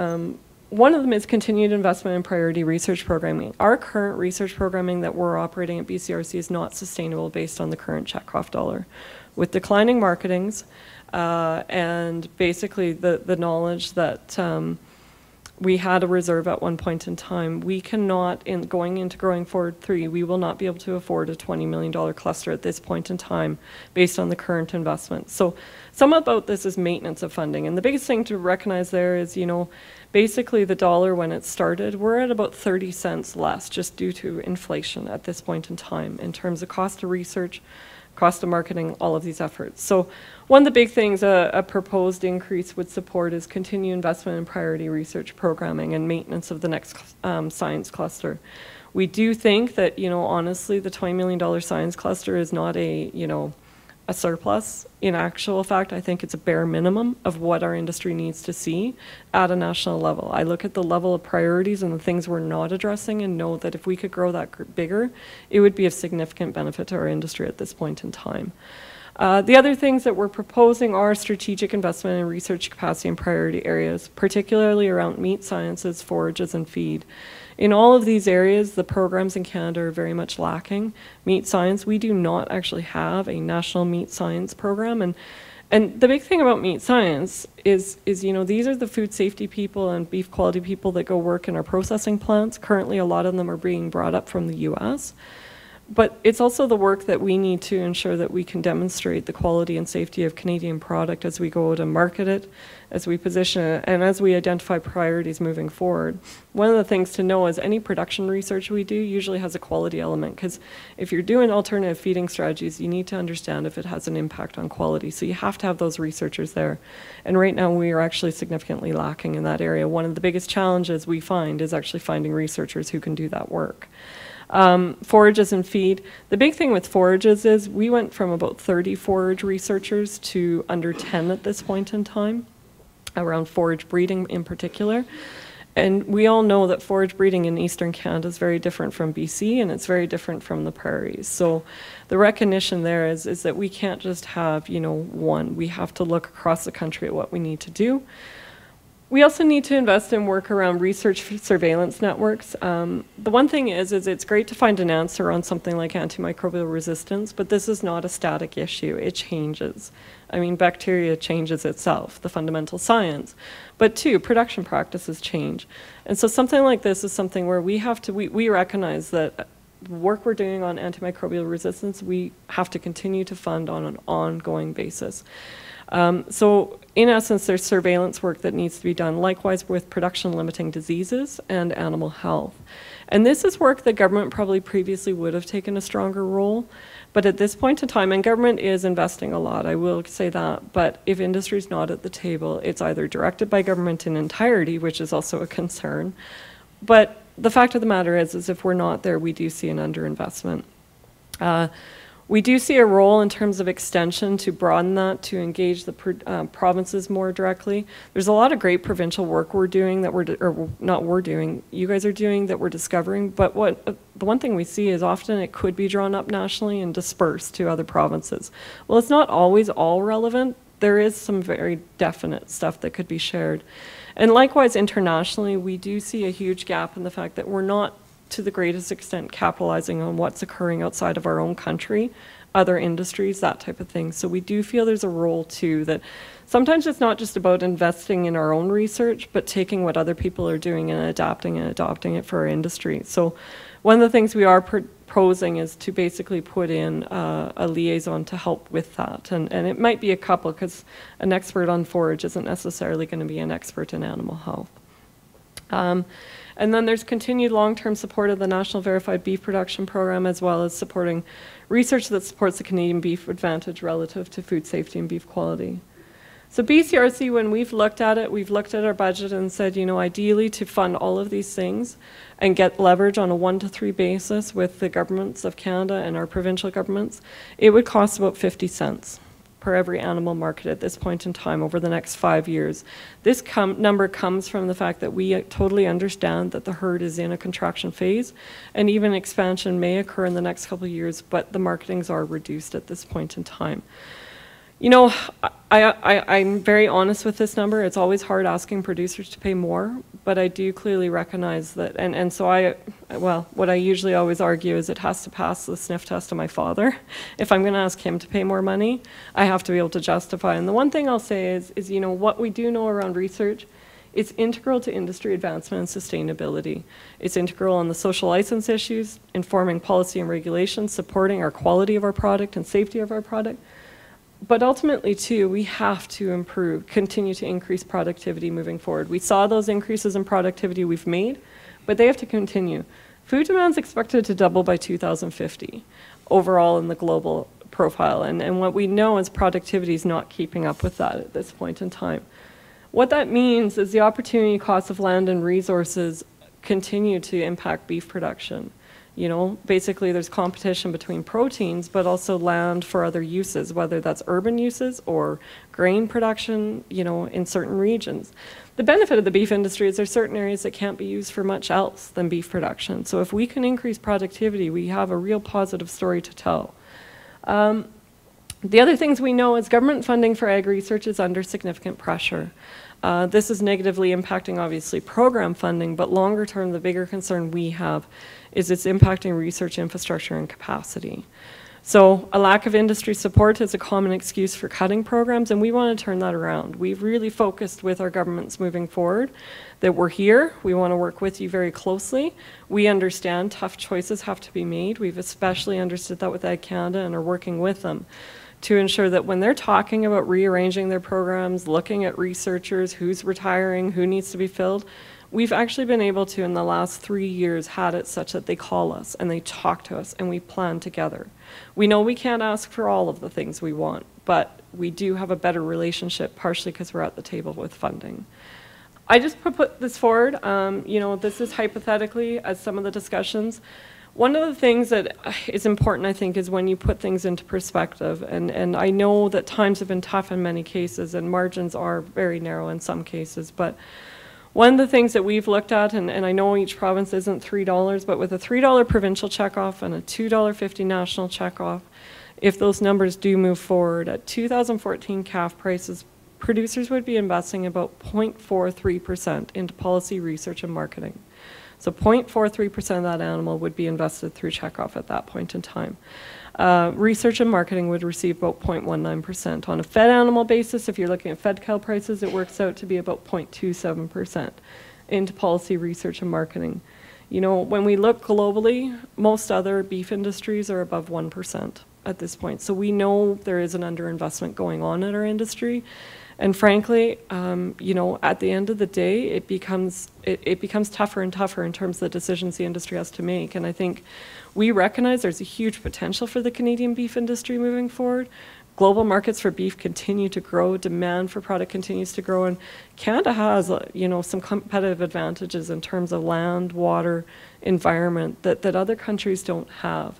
S4: One of them is continued investment in priority research programming. Our current research programming that we're operating at BCRC is not sustainable based on the current checkoff dollar. With declining marketings and basically the knowledge that we had a reserve at one point in time, we cannot, going into Growing Forward 3, we will not be able to afford a $20 million cluster at this point in time based on the current investment. So some about this is maintenance of funding. And the biggest thing to recognize there is, you know, basically the dollar when it started, we're at about 30 cents less just due to inflation at this point in time in terms of cost of research, cost of marketing, all of these efforts. So one of the big things a proposed increase would support is continued investment in priority research programming and maintenance of the next science cluster. We do think that, you know, honestly, the $20 million science cluster is not a, you know, a surplus. In actual fact, I think it's a bare minimum of what our industry needs to see at a national level. I look at the level of priorities and the things we're not addressing and know that if we could grow that bigger, it would be of significant benefit to our industry at this point in time. The other things that we're proposing are strategic investment in research capacity in priority areas, particularly around meat sciences, forages, and feed. In all of these areas, the programs in Canada are very much lacking. Meat science, we do not actually have a national meat science program. And the big thing about meat science is, you know, these are the food safety people and beef quality people that go work in our processing plants. Currently, a lot of them are being brought up from the US. But it's also the work that we need to ensure that we can demonstrate the quality and safety of Canadian product as we go out and market it, as we position it, and as we identify priorities moving forward. One of the things to know is any production research we do usually has a quality element, because if you're doing alternative feeding strategies, you need to understand if it has an impact on quality. So you have to have those researchers there. And right now we are actually significantly lacking in that area. One of the biggest challenges we find is actually finding researchers who can do that work. Forages and feed. The big thing with forages is we went from about 30 forage researchers to under 10 at this point in time, around forage breeding in particular. And we all know that forage breeding in Eastern Canada is very different from BC, and it's very different from the prairies. So the recognition there is that we can't just have, you know, one. We have to look across the country at what we need to do. We also need to invest in work around research surveillance networks. The one thing is it's great to find an answer on something like antimicrobial resistance, but this is not a static issue. It changes. I mean, bacteria changes itself, the fundamental science. But two, production practices change. And so something like this is something where we have to, we recognize that the work we're doing on antimicrobial resistance, we have to continue to fund on an ongoing basis. So in essence, there's surveillance work that needs to be done, likewise with production limiting diseases and animal health. And this is work that government probably previously would have taken a stronger role, but at this point in time, and government is investing a lot, I will say that, but if industry is not at the table, it's either directed by government in entirety, which is also a concern, but the fact of the matter is if we're not there, we do see an underinvestment. We do see a role in terms of extension to broaden that, to engage the provinces more directly. There's a lot of great provincial work we're doing that you guys are doing that we're discovering, but the one thing we see is often it could be drawn up nationally and dispersed to other provinces. Well, it's not always all relevant. There is some very definite stuff that could be shared. And likewise, internationally, we do see a huge gap in the fact that we're not to the greatest extent capitalizing on what's occurring outside of our own country, other industries, that type of thing. So we do feel there's a role too, that sometimes it's not just about investing in our own research, but taking what other people are doing and adapting it for our industry. So one of the things we are proposing is to basically put in a liaison to help with that. And it might be a couple, because an expert on forage isn't necessarily going to be an expert in animal health. And then there's continued long-term support of the National Verified Beef Production Program, as well as supporting research that supports the Canadian beef advantage relative to food safety and beef quality. So BCRC, when we've looked at it, we've looked at our budget and said, you know, ideally to fund all of these things and get leverage on a 1-to-3 basis with the governments of Canada and our provincial governments, it would cost about 50 cents per every animal market at this point in time over the next 5 years. This number comes from the fact that we totally understand that the herd is in a contraction phase, and even expansion may occur in the next couple of years, but the marketings are reduced at this point in time. You know, I'm very honest with this number. It's always hard asking producers to pay more, but I do clearly recognize that, and so well, what I usually always argue is it has to pass the sniff test of my father. If I'm going to ask him to pay more money, I have to be able to justify. And the one thing I'll say is you know, what we do know around research, it's integral to industry advancement and sustainability. It's integral on the social license issues, informing policy and regulations, supporting our quality of our product and safety of our product. But ultimately, too, we have to continue to increase productivity moving forward. We saw those increases in productivity we've made, but they have to continue. Food demand is expected to double by 2050 overall in the global profile, and what we know is productivity is not keeping up with that at this point in time. What that means is the opportunity costs of land and resources continue to impact beef production. You know, basically there's competition between proteins, but also land for other uses, whether that's urban uses or grain production, you know, in certain regions. The benefit of the beef industry is there's certain areas that can't be used for much else than beef production. So if we can increase productivity, we have a real positive story to tell. The other things we know is government funding for ag research is under significant pressure. This is negatively impacting, obviously, program funding, but longer term, the bigger concern we have is it's impacting research infrastructure and capacity. So a lack of industry support is a common excuse for cutting programs, and we want to turn that around. We've really focused with our governments moving forward that we're here. We want to work with you very closely. We understand tough choices have to be made. We've especially understood that with Ag Canada and are working with them to ensure that when they're talking about rearranging their programs, looking at researchers, who's retiring, who needs to be filled, we've actually been able to, in the last 3 years, had it such that they call us and they talk to us and we plan together. We know we can't ask for all of the things we want, but we do have a better relationship, partially because we're at the table with funding. I just put this forward. You know, this is hypothetically, as some of the discussions. One of the things that is important, I think, is when you put things into perspective. And I know that times have been tough in many cases, and margins are very narrow in some cases. But one of the things that we've looked at, and I know each province isn't $3, but with a $3 provincial checkoff and a $2.50 national checkoff, if those numbers do move forward, at 2014 calf prices, producers would be investing about 0.43% into policy, research, and marketing. So 0.43% of that animal would be invested through checkoff at that point in time. Research and marketing would receive about 0.19%. On a fed animal basis, if you're looking at fed cow prices, it works out to be about 0.27% into policy, research, and marketing. You know, when we look globally, most other beef industries are above 1% at this point. So we know there is an underinvestment going on in our industry. And frankly, you know, at the end of the day, it becomes tougher and tougher in terms of the decisions the industry has to make. And I think we recognize there's a huge potential for the Canadian beef industry moving forward. Global markets for beef continue to grow, demand for product continues to grow, and Canada has, you know, some competitive advantages in terms of land, water, environment that other countries don't have.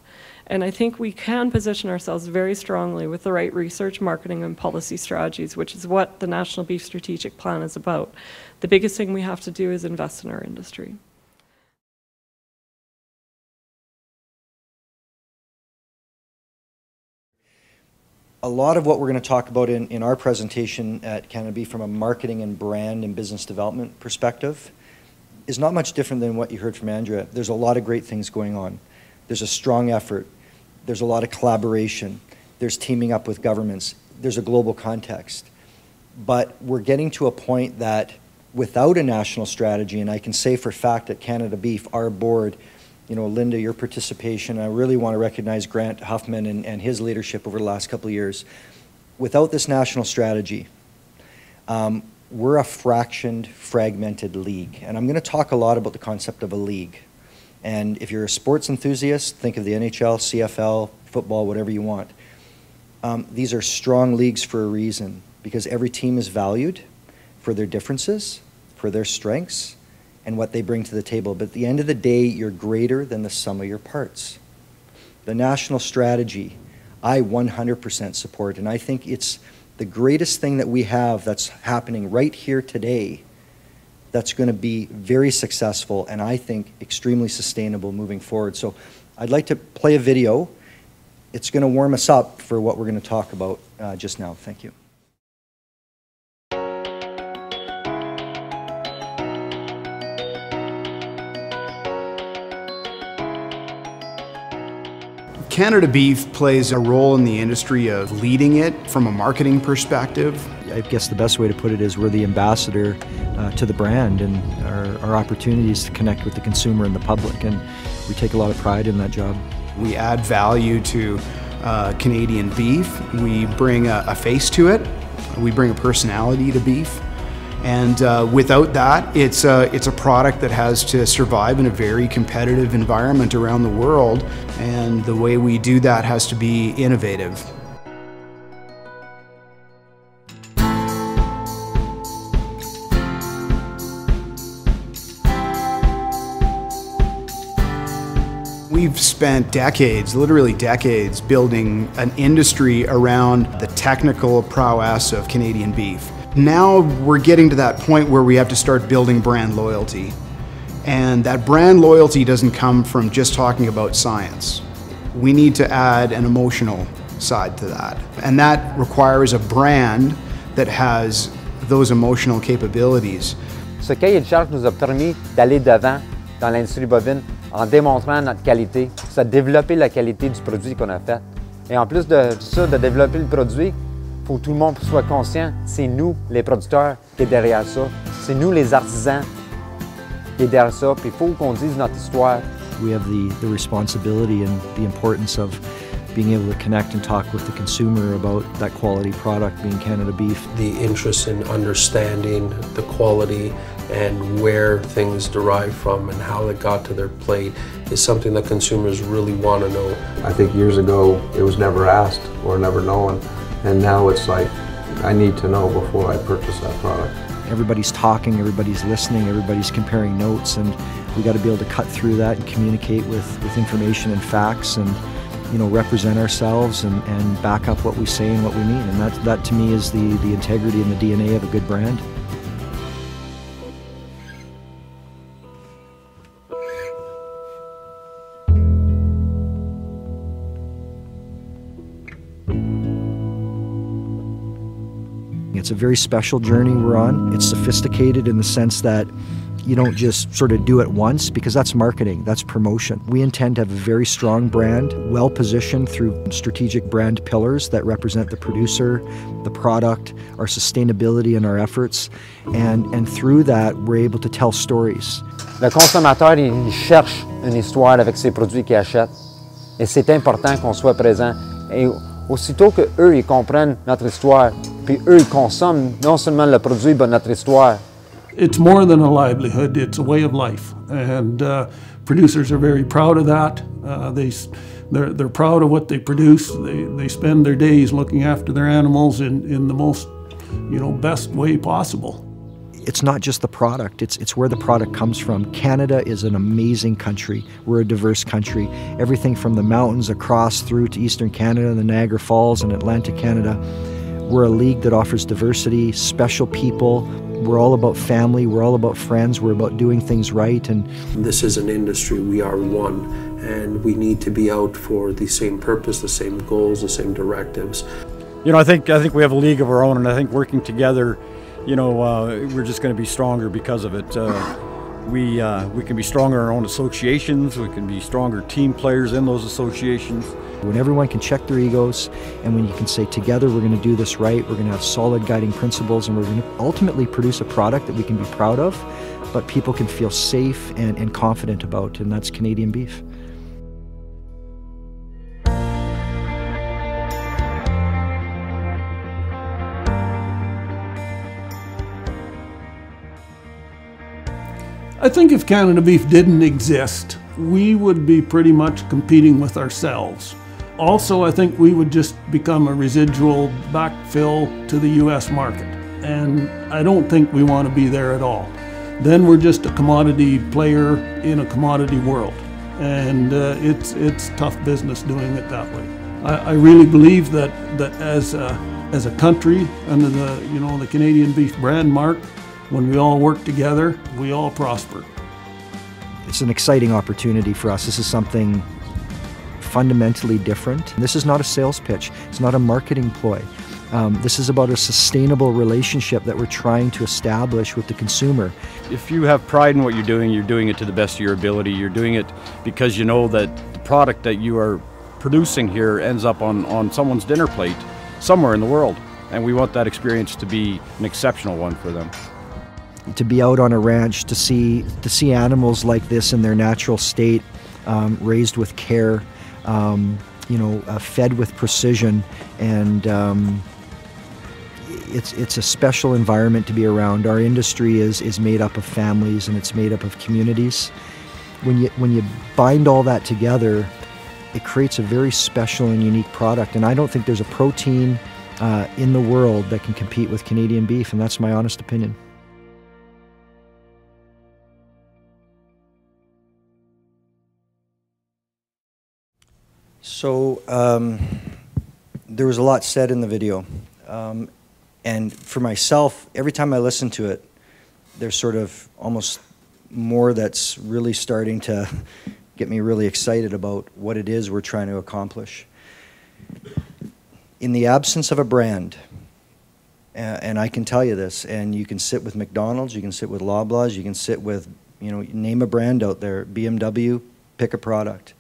S4: And I think we can position ourselves very strongly with the right research, marketing, and policy strategies, which is what the National Beef Strategic Plan is about. The biggest thing we have to do is invest in our industry.
S5: A lot of what we're going to talk about in our presentation at Canada Beef from a marketing and brand and business development perspective. is not much different than what you heard from Andrea. There's a lot of great things going on. There's a strong effort. There's a lot of collaboration. There's teaming up with governments. There's a global context. But we're getting to a point that without a national strategy, and I can say for a fact at Canada Beef, our board, you know, Linda, your participation, I really want to recognize Grant Huffman and his leadership over the last couple of years. Without this national strategy, we're a fractioned, fragmented league. And I'm going to talk a lot about the concept of a league. And if you're a sports enthusiast, think of the NHL, CFL, football, whatever you want. These are strong leagues for a reason, because every team is valued for their differences, for their strengths, and what they bring to the table. But at the end of the day, you're greater than the sum of your parts. The national strategy, I 100% support, and I think it's the greatest thing that we have that's happening right here today that's going to be very successful and I think extremely sustainable moving forward. So I'd like to play a video. It's going to warm us up for what we're going to talk about just now. Thank you.
S6: Canada Beef plays a role in the industry of leading it from a marketing perspective.
S5: I guess the best way to put it is we're the ambassador to the brand, and our opportunities to connect with the consumer and the public, and we take a lot of pride in that job.
S6: We add value to Canadian beef. We bring a face to it. We bring a personality to beef. And without that, it's a product that has to survive in a very competitive environment around the world. And the way we do that has to be innovative. We've spent decades, literally decades, building an industry around the technical prowess of Canadian beef. Now we're getting to that point where we have to start building brand loyalty. And that brand loyalty doesn't come from just talking about science. We need to add an emotional side to that. And that requires a brand that has those emotional capabilities.
S7: Ce cahier de charge nous a permis d'aller d'avant dans l'industrie bovine en démontrant notre qualité, de développer la qualité du produit qu'on a fait. Et en plus de ça, de développer le produit, il faut que tout le monde soit conscient, c'est nous, les producteurs, qui est derrière ça. C'est nous, les artisans, qui est derrière ça. Puis il faut qu'on dise notre histoire.
S5: We have the responsibility and the importance of being able to connect and talk with the consumer about that quality product being Canada Beef.
S8: The interest in understanding the quality and where things derive from and how it got to their plate is something that consumers really want to know.
S9: I think years ago it was never asked or never known, and now it's like I need to know before I purchase that product.
S5: Everybody's talking, everybody's listening, everybody's comparing notes, and we got to be able to cut through that and communicate with information and facts, and represent ourselves and back up what we say and what we mean. And that to me is the integrity and the DNA of a good brand. It's a very special journey we're on. It's sophisticated in the sense that you don't just sort of do it once, because that's marketing, that's promotion. We intend to have a very strong brand, well positioned through strategic brand pillars that represent the producer, the product, our sustainability and our efforts. And through that, we're able to tell stories.
S7: Le consommateur, il cherche une histoire avec ses produits qu'il achète. Et c'est important qu'on soit présent. Et aussitôt qu'eux, ils comprennent notre histoire, puis eux, ils consomment non seulement le produit, mais notre histoire.
S10: It's more than a livelihood, it's a way of life, and producers are very proud of that. They're proud of what they produce. They spend their days looking after their animals in the most best way possible.
S5: It's not just the product, it's where the product comes from. Canada is an amazing country. We're a diverse country. Everything from the mountains across through to Eastern Canada, the Niagara Falls and Atlantic Canada. We're a league that offers diversity, special people. We're all about family, we're all about friends, we're about doing things right. And
S8: this is an industry, we are one, and we need to be out for the same purpose, the same goals, the same directives.
S11: I think we have a league of our own, and I think working together, we're just going to be stronger because of it. We can be stronger in our own associations. We can be stronger team players in those associations.
S5: When everyone can check their egos, and when you can say together we're going to do this right, we're going to have solid guiding principles, and we're going to ultimately produce a product that we can be proud of, but people can feel safe and confident about, and that's Canadian beef.
S10: I think if Canada Beef didn't exist, we would be pretty much competing with ourselves. Also, I think we would just become a residual backfill to the US market. And I don't think we want to be there at all. Then we're just a commodity player in a commodity world. And it's tough business doing it that way. I really believe that as a country, under the Canadian Beef brand mark, when we all work together, we all prosper.
S5: It's an exciting opportunity for us. This is something fundamentally different. This is not a sales pitch. It's not a marketing ploy. This is about a sustainable relationship that we're trying to establish with the consumer.
S11: If you have pride in what you're doing it to the best of your ability. You're doing it because you know that the product that you are producing here ends up on someone's dinner plate somewhere in the world. And we want that experience to be an exceptional one for them.
S5: To be out on a ranch, to see animals like this in their natural state, raised with care, fed with precision, and it's a special environment to be around. Our industry is made up of families, and it's made up of communities. When you bind all that together, it creates a very special and unique product. And I don't think there's a protein in the world that can compete with Canadian beef, and that's my honest opinion. So there was a lot said in the video, and for myself, every time I listen to it, there's sort of almost more that's really starting to get me really excited about what it is we're trying to accomplish. In the absence of a brand, and I can tell you this, and you can sit with McDonald's, you can sit with Loblaws, you can sit with, name a brand out there, BMW, pick a product.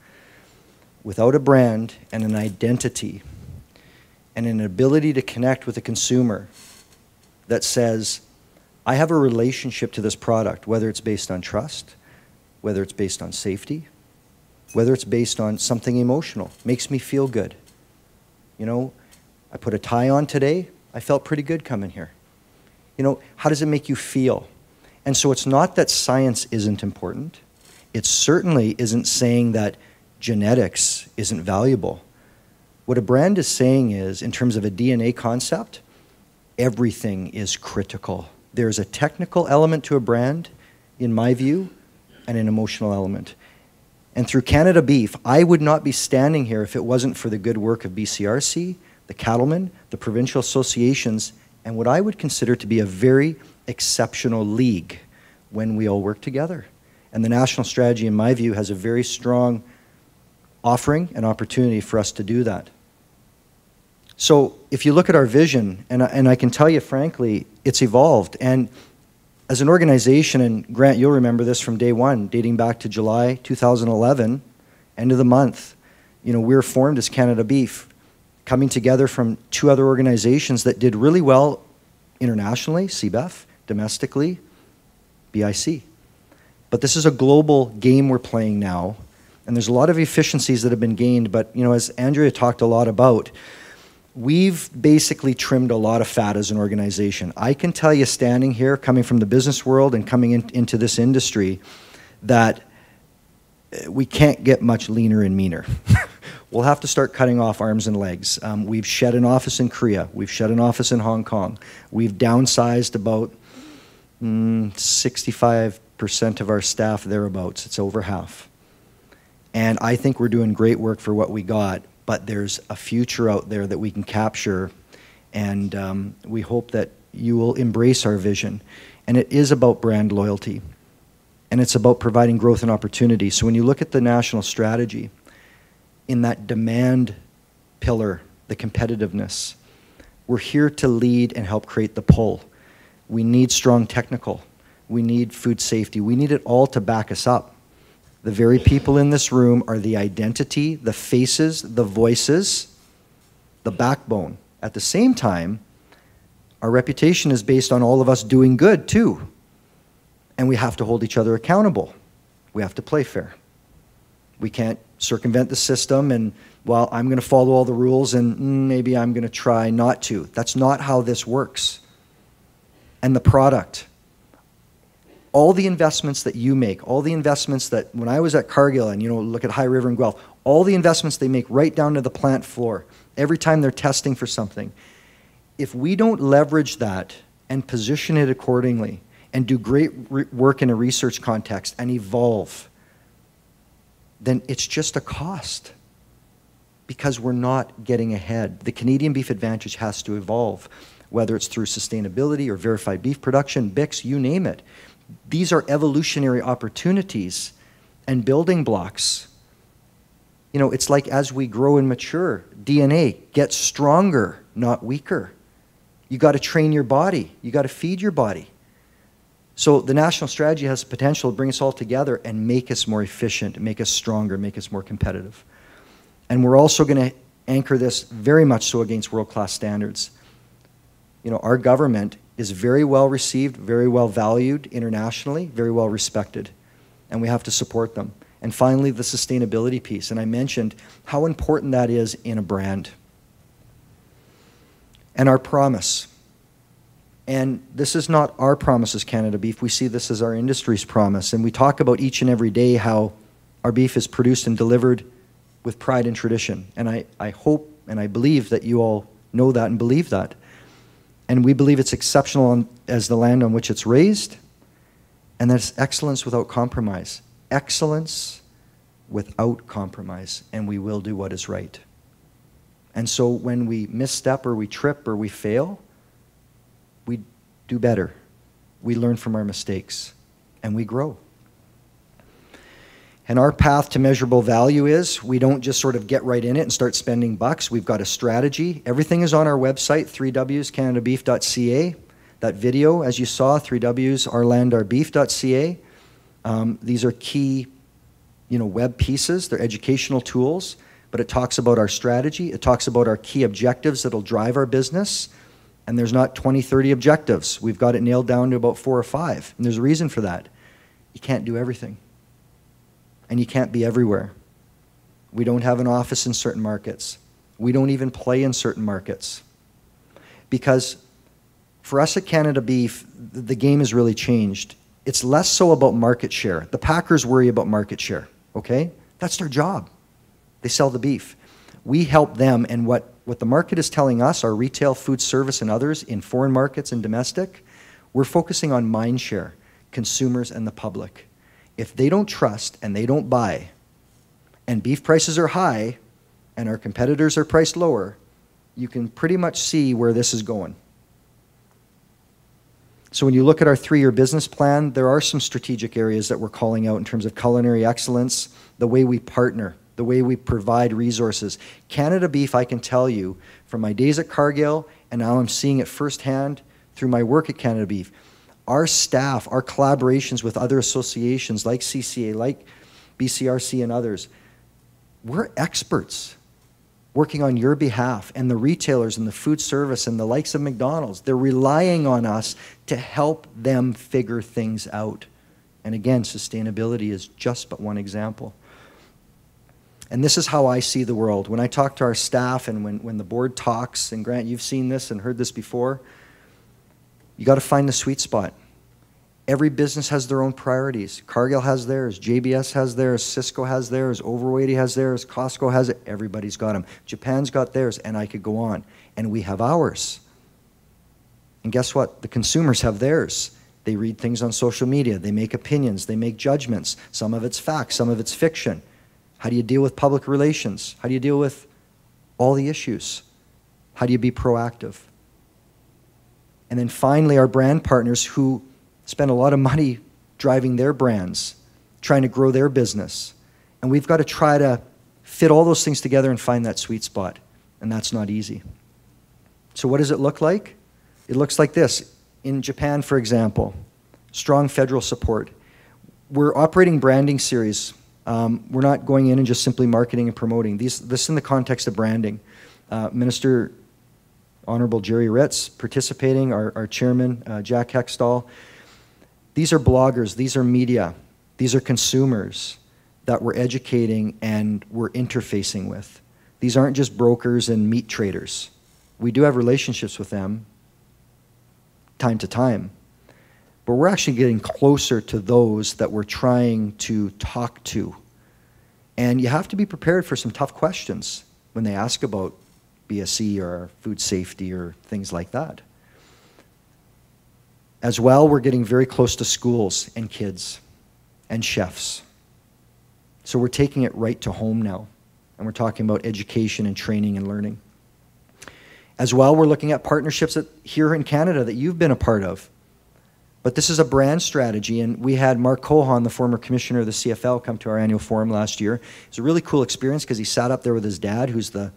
S5: Without a brand and an identity and an ability to connect with a consumer that says, I have a relationship to this product, whether it's based on trust, whether it's based on safety, whether it's based on something emotional, makes me feel good. I put a tie on today, I felt pretty good coming here. How does it make you feel? And so it's not that science isn't important. It certainly isn't saying that genetics isn't valuable. What a brand is saying is, in terms of a DNA concept, everything is critical. There's a technical element to a brand, in my view, and an emotional element. And through Canada Beef, I would not be standing here if it wasn't for the good work of BCRC, the cattlemen, the provincial associations, and what I would consider to be a very exceptional league when we all work together. And the national strategy, in my view, has a very strong offering an opportunity for us to do that. So if you look at our vision, and I can tell you frankly, it's evolved. And as an organization, and Grant, you'll remember this from day one, dating back to July 2011, end of the month, we were formed as Canada Beef, coming together from two other organizations that did really well internationally, CBEF, domestically, BIC. But this is a global game we're playing now. And there's a lot of efficiencies that have been gained, but as Andrea talked a lot about, we've basically trimmed a lot of fat as an organization. I can tell you, standing here, coming from the business world and coming into this industry, that we can't get much leaner and meaner. We'll have to start cutting off arms and legs. We've shed an office in Korea. We've shed an office in Hong Kong. We've downsized about 65% of our staff, thereabouts. It's over half. And I think we're doing great work for what we got, but there's a future out there that we can capture, and we hope that you will embrace our vision. And it is about brand loyalty, and it's about providing growth and opportunity. So when you look at the national strategy, in that demand pillar, the competitiveness, we're here to lead and help create the pull. We need strong technical. We need food safety. We need it all to back us up. The very people in this room are the identity, the faces, the voices, the backbone. At the same time, our reputation is based on all of us doing good too. And we have to hold each other accountable. We have to play fair. We can't circumvent the system and, well, I'm going to follow all the rules and maybe I'm going to try not to. That's not how this works. And the product. All the investments that you make, all the investments that, when I was at Cargill and, look at High River and Guelph, all the investments they make right down to the plant floor, every time they're testing for something, if we don't leverage that and position it accordingly and do great work in a research context and evolve, then it's just a cost because we're not getting ahead. The Canadian beef advantage has to evolve, whether it's through sustainability or verified beef production, BICs, you name it. These are evolutionary opportunities and building blocks. It's like as we grow and mature, DNA gets stronger, not weaker. You got to train your body. You got to feed your body. So the national strategy has the potential to bring us all together and make us more efficient, make us stronger, make us more competitive. And we're also going to anchor this very much so against world-class standards. Our government is very well received, very well valued internationally, very well respected, and we have to support them. And finally, the sustainability piece, and I mentioned how important that is in a brand. And our promise. And this is not our promise as Canada Beef. We see this as our industry's promise. And we talk about each and every day how our beef is produced and delivered with pride and tradition. And I hope and I believe that you all know that and believe that. And we believe it's exceptional as the land on which it's raised, and that it's excellence without compromise. Excellence without compromise, and we will do what is right. And so when we misstep or we trip or we fail, we do better. We learn from our mistakes, and we grow. And our path to measurable value is we don't just sort of get right in it and start spending bucks. We've got a strategy. Everything is on our website, 3wscanadabeef.ca. That video, as you saw, 3Ws, ourlandourbeef.ca. These are key, web pieces. They're educational tools, but it talks about our strategy. It talks about our key objectives that'll drive our business. And there's not 20, 30 objectives. We've got it nailed down to about 4 or 5. And there's a reason for that. You can't do everything. And you can't be everywhere. We don't have an office in certain markets. We don't even play in certain markets. Because for us at Canada Beef, the game has really changed. It's less so about market share. The packers worry about market share, okay? That's their job. They sell the beef. We help them, and what the market is telling us, our retail, food service, and others in foreign markets and domestic, we're focusing on mind share, consumers and the public. If they don't trust and they don't buy, and beef prices are high, and our competitors are priced lower, you can pretty much see where this is going. So when you look at our 3-year business plan, there are some strategic areas that we're calling out in terms of culinary excellence, the way we partner, the way we provide resources. Canada Beef, I can tell you, from my days at Cargill, and now I'm seeing it firsthand through my work at Canada Beef, our staff, our collaborations with other associations like CCA, like BCRC and others, we're experts working on your behalf, and the retailers and the food service and the likes of McDonald's, they're relying on us to help them figure things out. And again, sustainability is just but one example. And this is how I see the world. When I talk to our staff and when the board talks, and Grant, you've seen this and heard this before, you got to find the sweet spot. Every business has their own priorities. Cargill has theirs, JBS has theirs, Cisco has theirs, Overweighty has theirs, Costco has it, everybody's got them. Japan's got theirs, and I could go on. And we have ours. And guess what? The consumers have theirs. They read things on social media, they make opinions, they make judgments. Some of it's fact, some of it's fiction. How do you deal with public relations? How do you deal with all the issues? How do you be proactive? And then finally, our brand partners who spend a lot of money driving their brands, trying to grow their business. And we've got to try to fit all those things together and find that sweet spot. And that's not easy. So what does it look like? It looks like this. In Japan, for example, strong federal support. We're operating branding series. We're not going in and just simply marketing and promoting. This in the context of branding. Minister Honorable Jerry Ritz participating, our chairman, Jack Hextall. These are bloggers, these are media, these are consumers that we're educating and we're interfacing with. These aren't just brokers and meat traders. We do have relationships with them time to time, but we're actually getting closer to those that we're trying to talk to. And you have to be prepared for some tough questions when they ask about BSE or food safety or things like that. As well, we're getting very close to schools and kids and chefs. So we're taking it right to home now. And we're talking about education and training and learning. As well, we're looking at partnerships here in Canada that you've been a part of. But this is a brand strategy, and we had Mark Cohan, the former commissioner of the CFL, come to our annual forum last year. It's a really cool experience because he sat up there with his dad, who's the,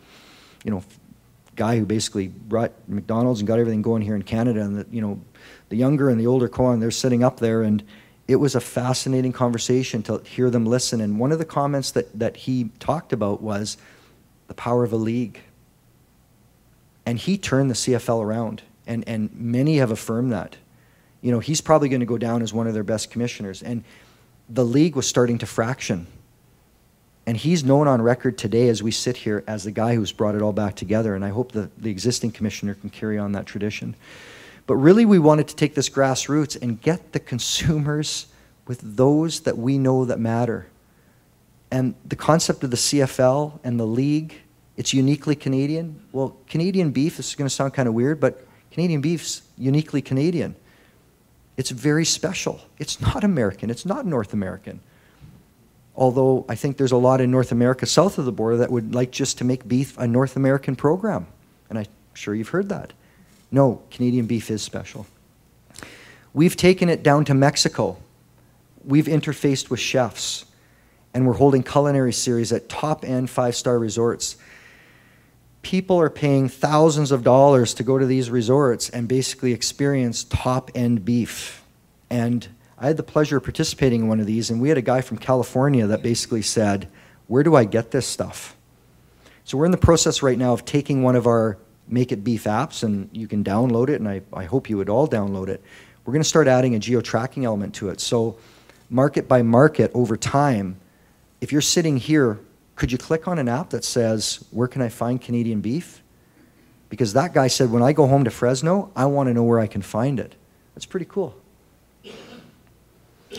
S5: guy who basically brought McDonald's and got everything going here in Canada. And the younger and the older Cohan, they're sitting up there, and it was a fascinating conversation to hear them listen. And one of the comments that he talked about was the power of a league. And he turned the CFL around, and many have affirmed that. He's probably going to go down as one of their best commissioners. And the league was starting to fraction. And he's known on record today as we sit here as the guy who's brought it all back together. And I hope the existing commissioner can carry on that tradition. But really, we wanted to take this grassroots and get the consumers with those that we know that matter. And the concept of the CFL and the league, it's uniquely Canadian. Well, Canadian beef, this is going to sound kind of weird, but Canadian beef's uniquely Canadian. It's very special. It's not American. It's not North American. Although I think there's a lot in North America south of the border that would like just to make beef a North American program. And I'm sure you've heard that. No, Canadian beef is special. We've taken it down to Mexico. We've interfaced with chefs. And we're holding culinary series at top-end 5-star resorts. People are paying thousands of dollars to go to these resorts and basically experience top-end beef. And I had the pleasure of participating in one of these, and we had a guy from California that basically said, where do I get this stuff? So we're in the process right now of taking one of our Make It Beef apps, and you can download it, and I hope you would all download it. We're going to start adding a geo-tracking element to it. So market by market over time, if you're sitting here, could you click on an app that says, where can I find Canadian beef? Because that guy said, when I go home to Fresno, I want to know where I can find it. That's pretty cool.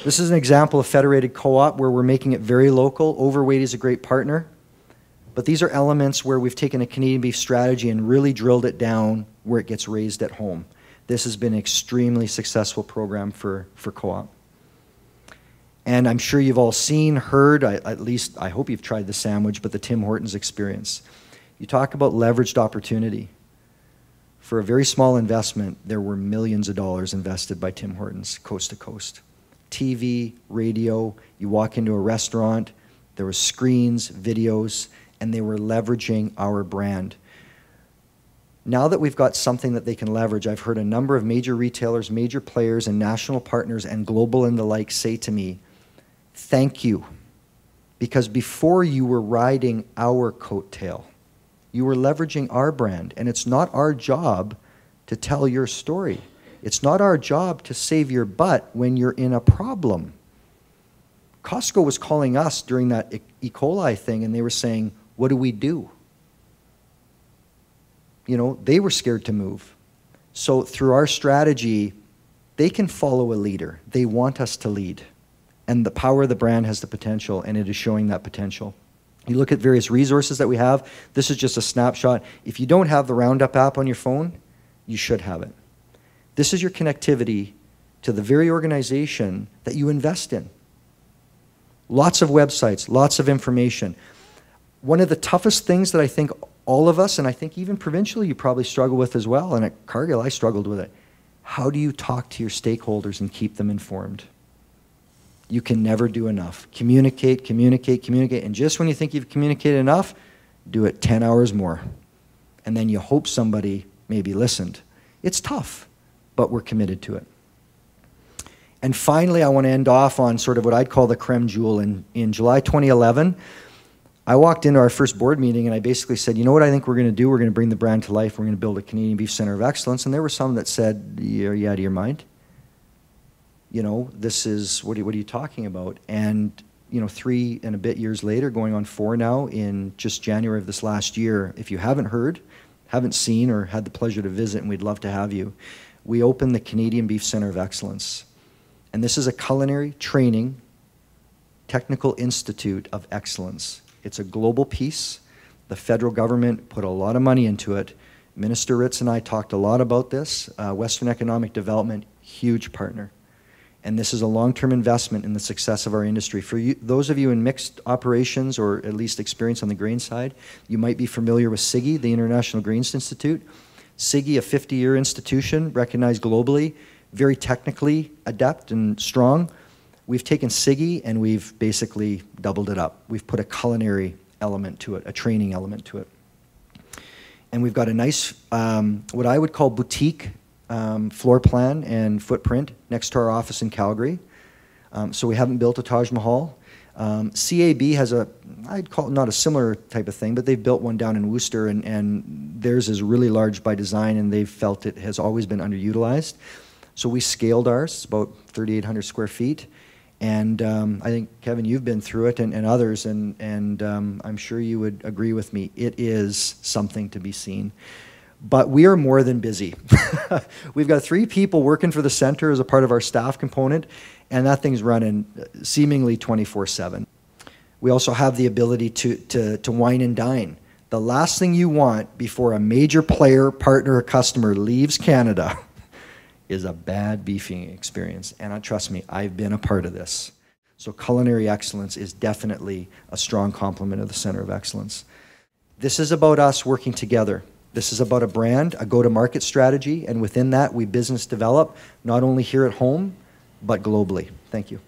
S5: This is an example of federated co-op where we're making it very local. Overweight is a great partner. But these are elements where we've taken a Canadian beef strategy and really drilled it down where it gets raised at home. This has been an extremely successful program for co-op. And I'm sure you've all seen, heard, at least I hope you've tried the sandwich, but the Tim Hortons experience. You talk about leveraged opportunity. For a very small investment, there were millions of dollars invested by Tim Hortons, coast to coast. TV, radio, you walk into a restaurant, there were screens, videos, and they were leveraging our brand. Now that we've got something that they can leverage, I've heard a number of major retailers, major players, and national partners, and global and the like say to me, thank you, because before you were riding our coattail, you were leveraging our brand, and it's not our job to tell your story. It's not our job to save your butt when you're in a problem. Costco was calling us during that E. coli thing, and they were saying, what do we do? They were scared to move. So through our strategy, they can follow a leader. They want us to lead. And the power of the brand has the potential, and it is showing that potential. You look at various resources that we have. This is just a snapshot. If you don't have the Roundup app on your phone, you should have it. This is your connectivity to the very organization that you invest in. Lots of websites, lots of information. One of the toughest things that I think all of us, and I think even provincially you probably struggle with as well, and at Cargill I struggled with it. How do you talk to your stakeholders and keep them informed? You can never do enough. Communicate, communicate, communicate, and just when you think you've communicated enough, do it 10 hours more. And then you hope somebody maybe listened. It's tough, but we're committed to it. And finally, I want to end off on sort of what I'd call the creme jewel. In July 2011, I walked into our first board meeting and I basically said, you know what I think we're going to do? We're going to bring the brand to life. We're going to build a Canadian Beef Center of Excellence. And there were some that said, are you out of your mind? You know, this is, what are you talking about? And, you know, 3 and a bit years later, going on 4 now, in just January of this last year, if you haven't heard, haven't seen, or had the pleasure to visit, and we'd love to have you, we opened the Canadian Beef Center of Excellence. And this is a culinary training technical institute of excellence. It's a global piece. The federal government put a lot of money into it. Minister Ritz and I talked a lot about this. Western Economic Development, huge partner. And this is a long-term investment in the success of our industry. For you, those of you in mixed operations, or at least experience on the grain side, you might be familiar with SIGI, the International Grains Institute. SIGI, a 50-year institution, recognized globally, very technically adept and strong. We've taken SIGI and we've basically doubled it up. We've put a culinary element to it, a training element to it. And we've got a nice, what I would call boutique floor plan and footprint next to our office in Calgary. So we haven't built a Taj Mahal. CAB has a, I'd call it not a similar type of thing, but they've built one down in Worcester, and theirs is really large by design, and they've felt it has always been underutilized. So we scaled ours, it's about 3,800 square feet. And I think, Kevin, you've been through it, and others, and I'm sure you would agree with me. It is something to be seen. But we are more than busy. We've got 3 people working for the center as a part of our staff component, and that thing's running seemingly 24/7. We also have the ability to wine and dine. The last thing you want before a major player, partner, or customer leaves Canada is a bad beefing experience. And trust me, I've been a part of this. So culinary excellence is definitely a strong complement of the Center of Excellence. This is about us working together. This is about a brand, a go-to-market strategy, and within that, we business develop, not only here at home, but globally. Thank you.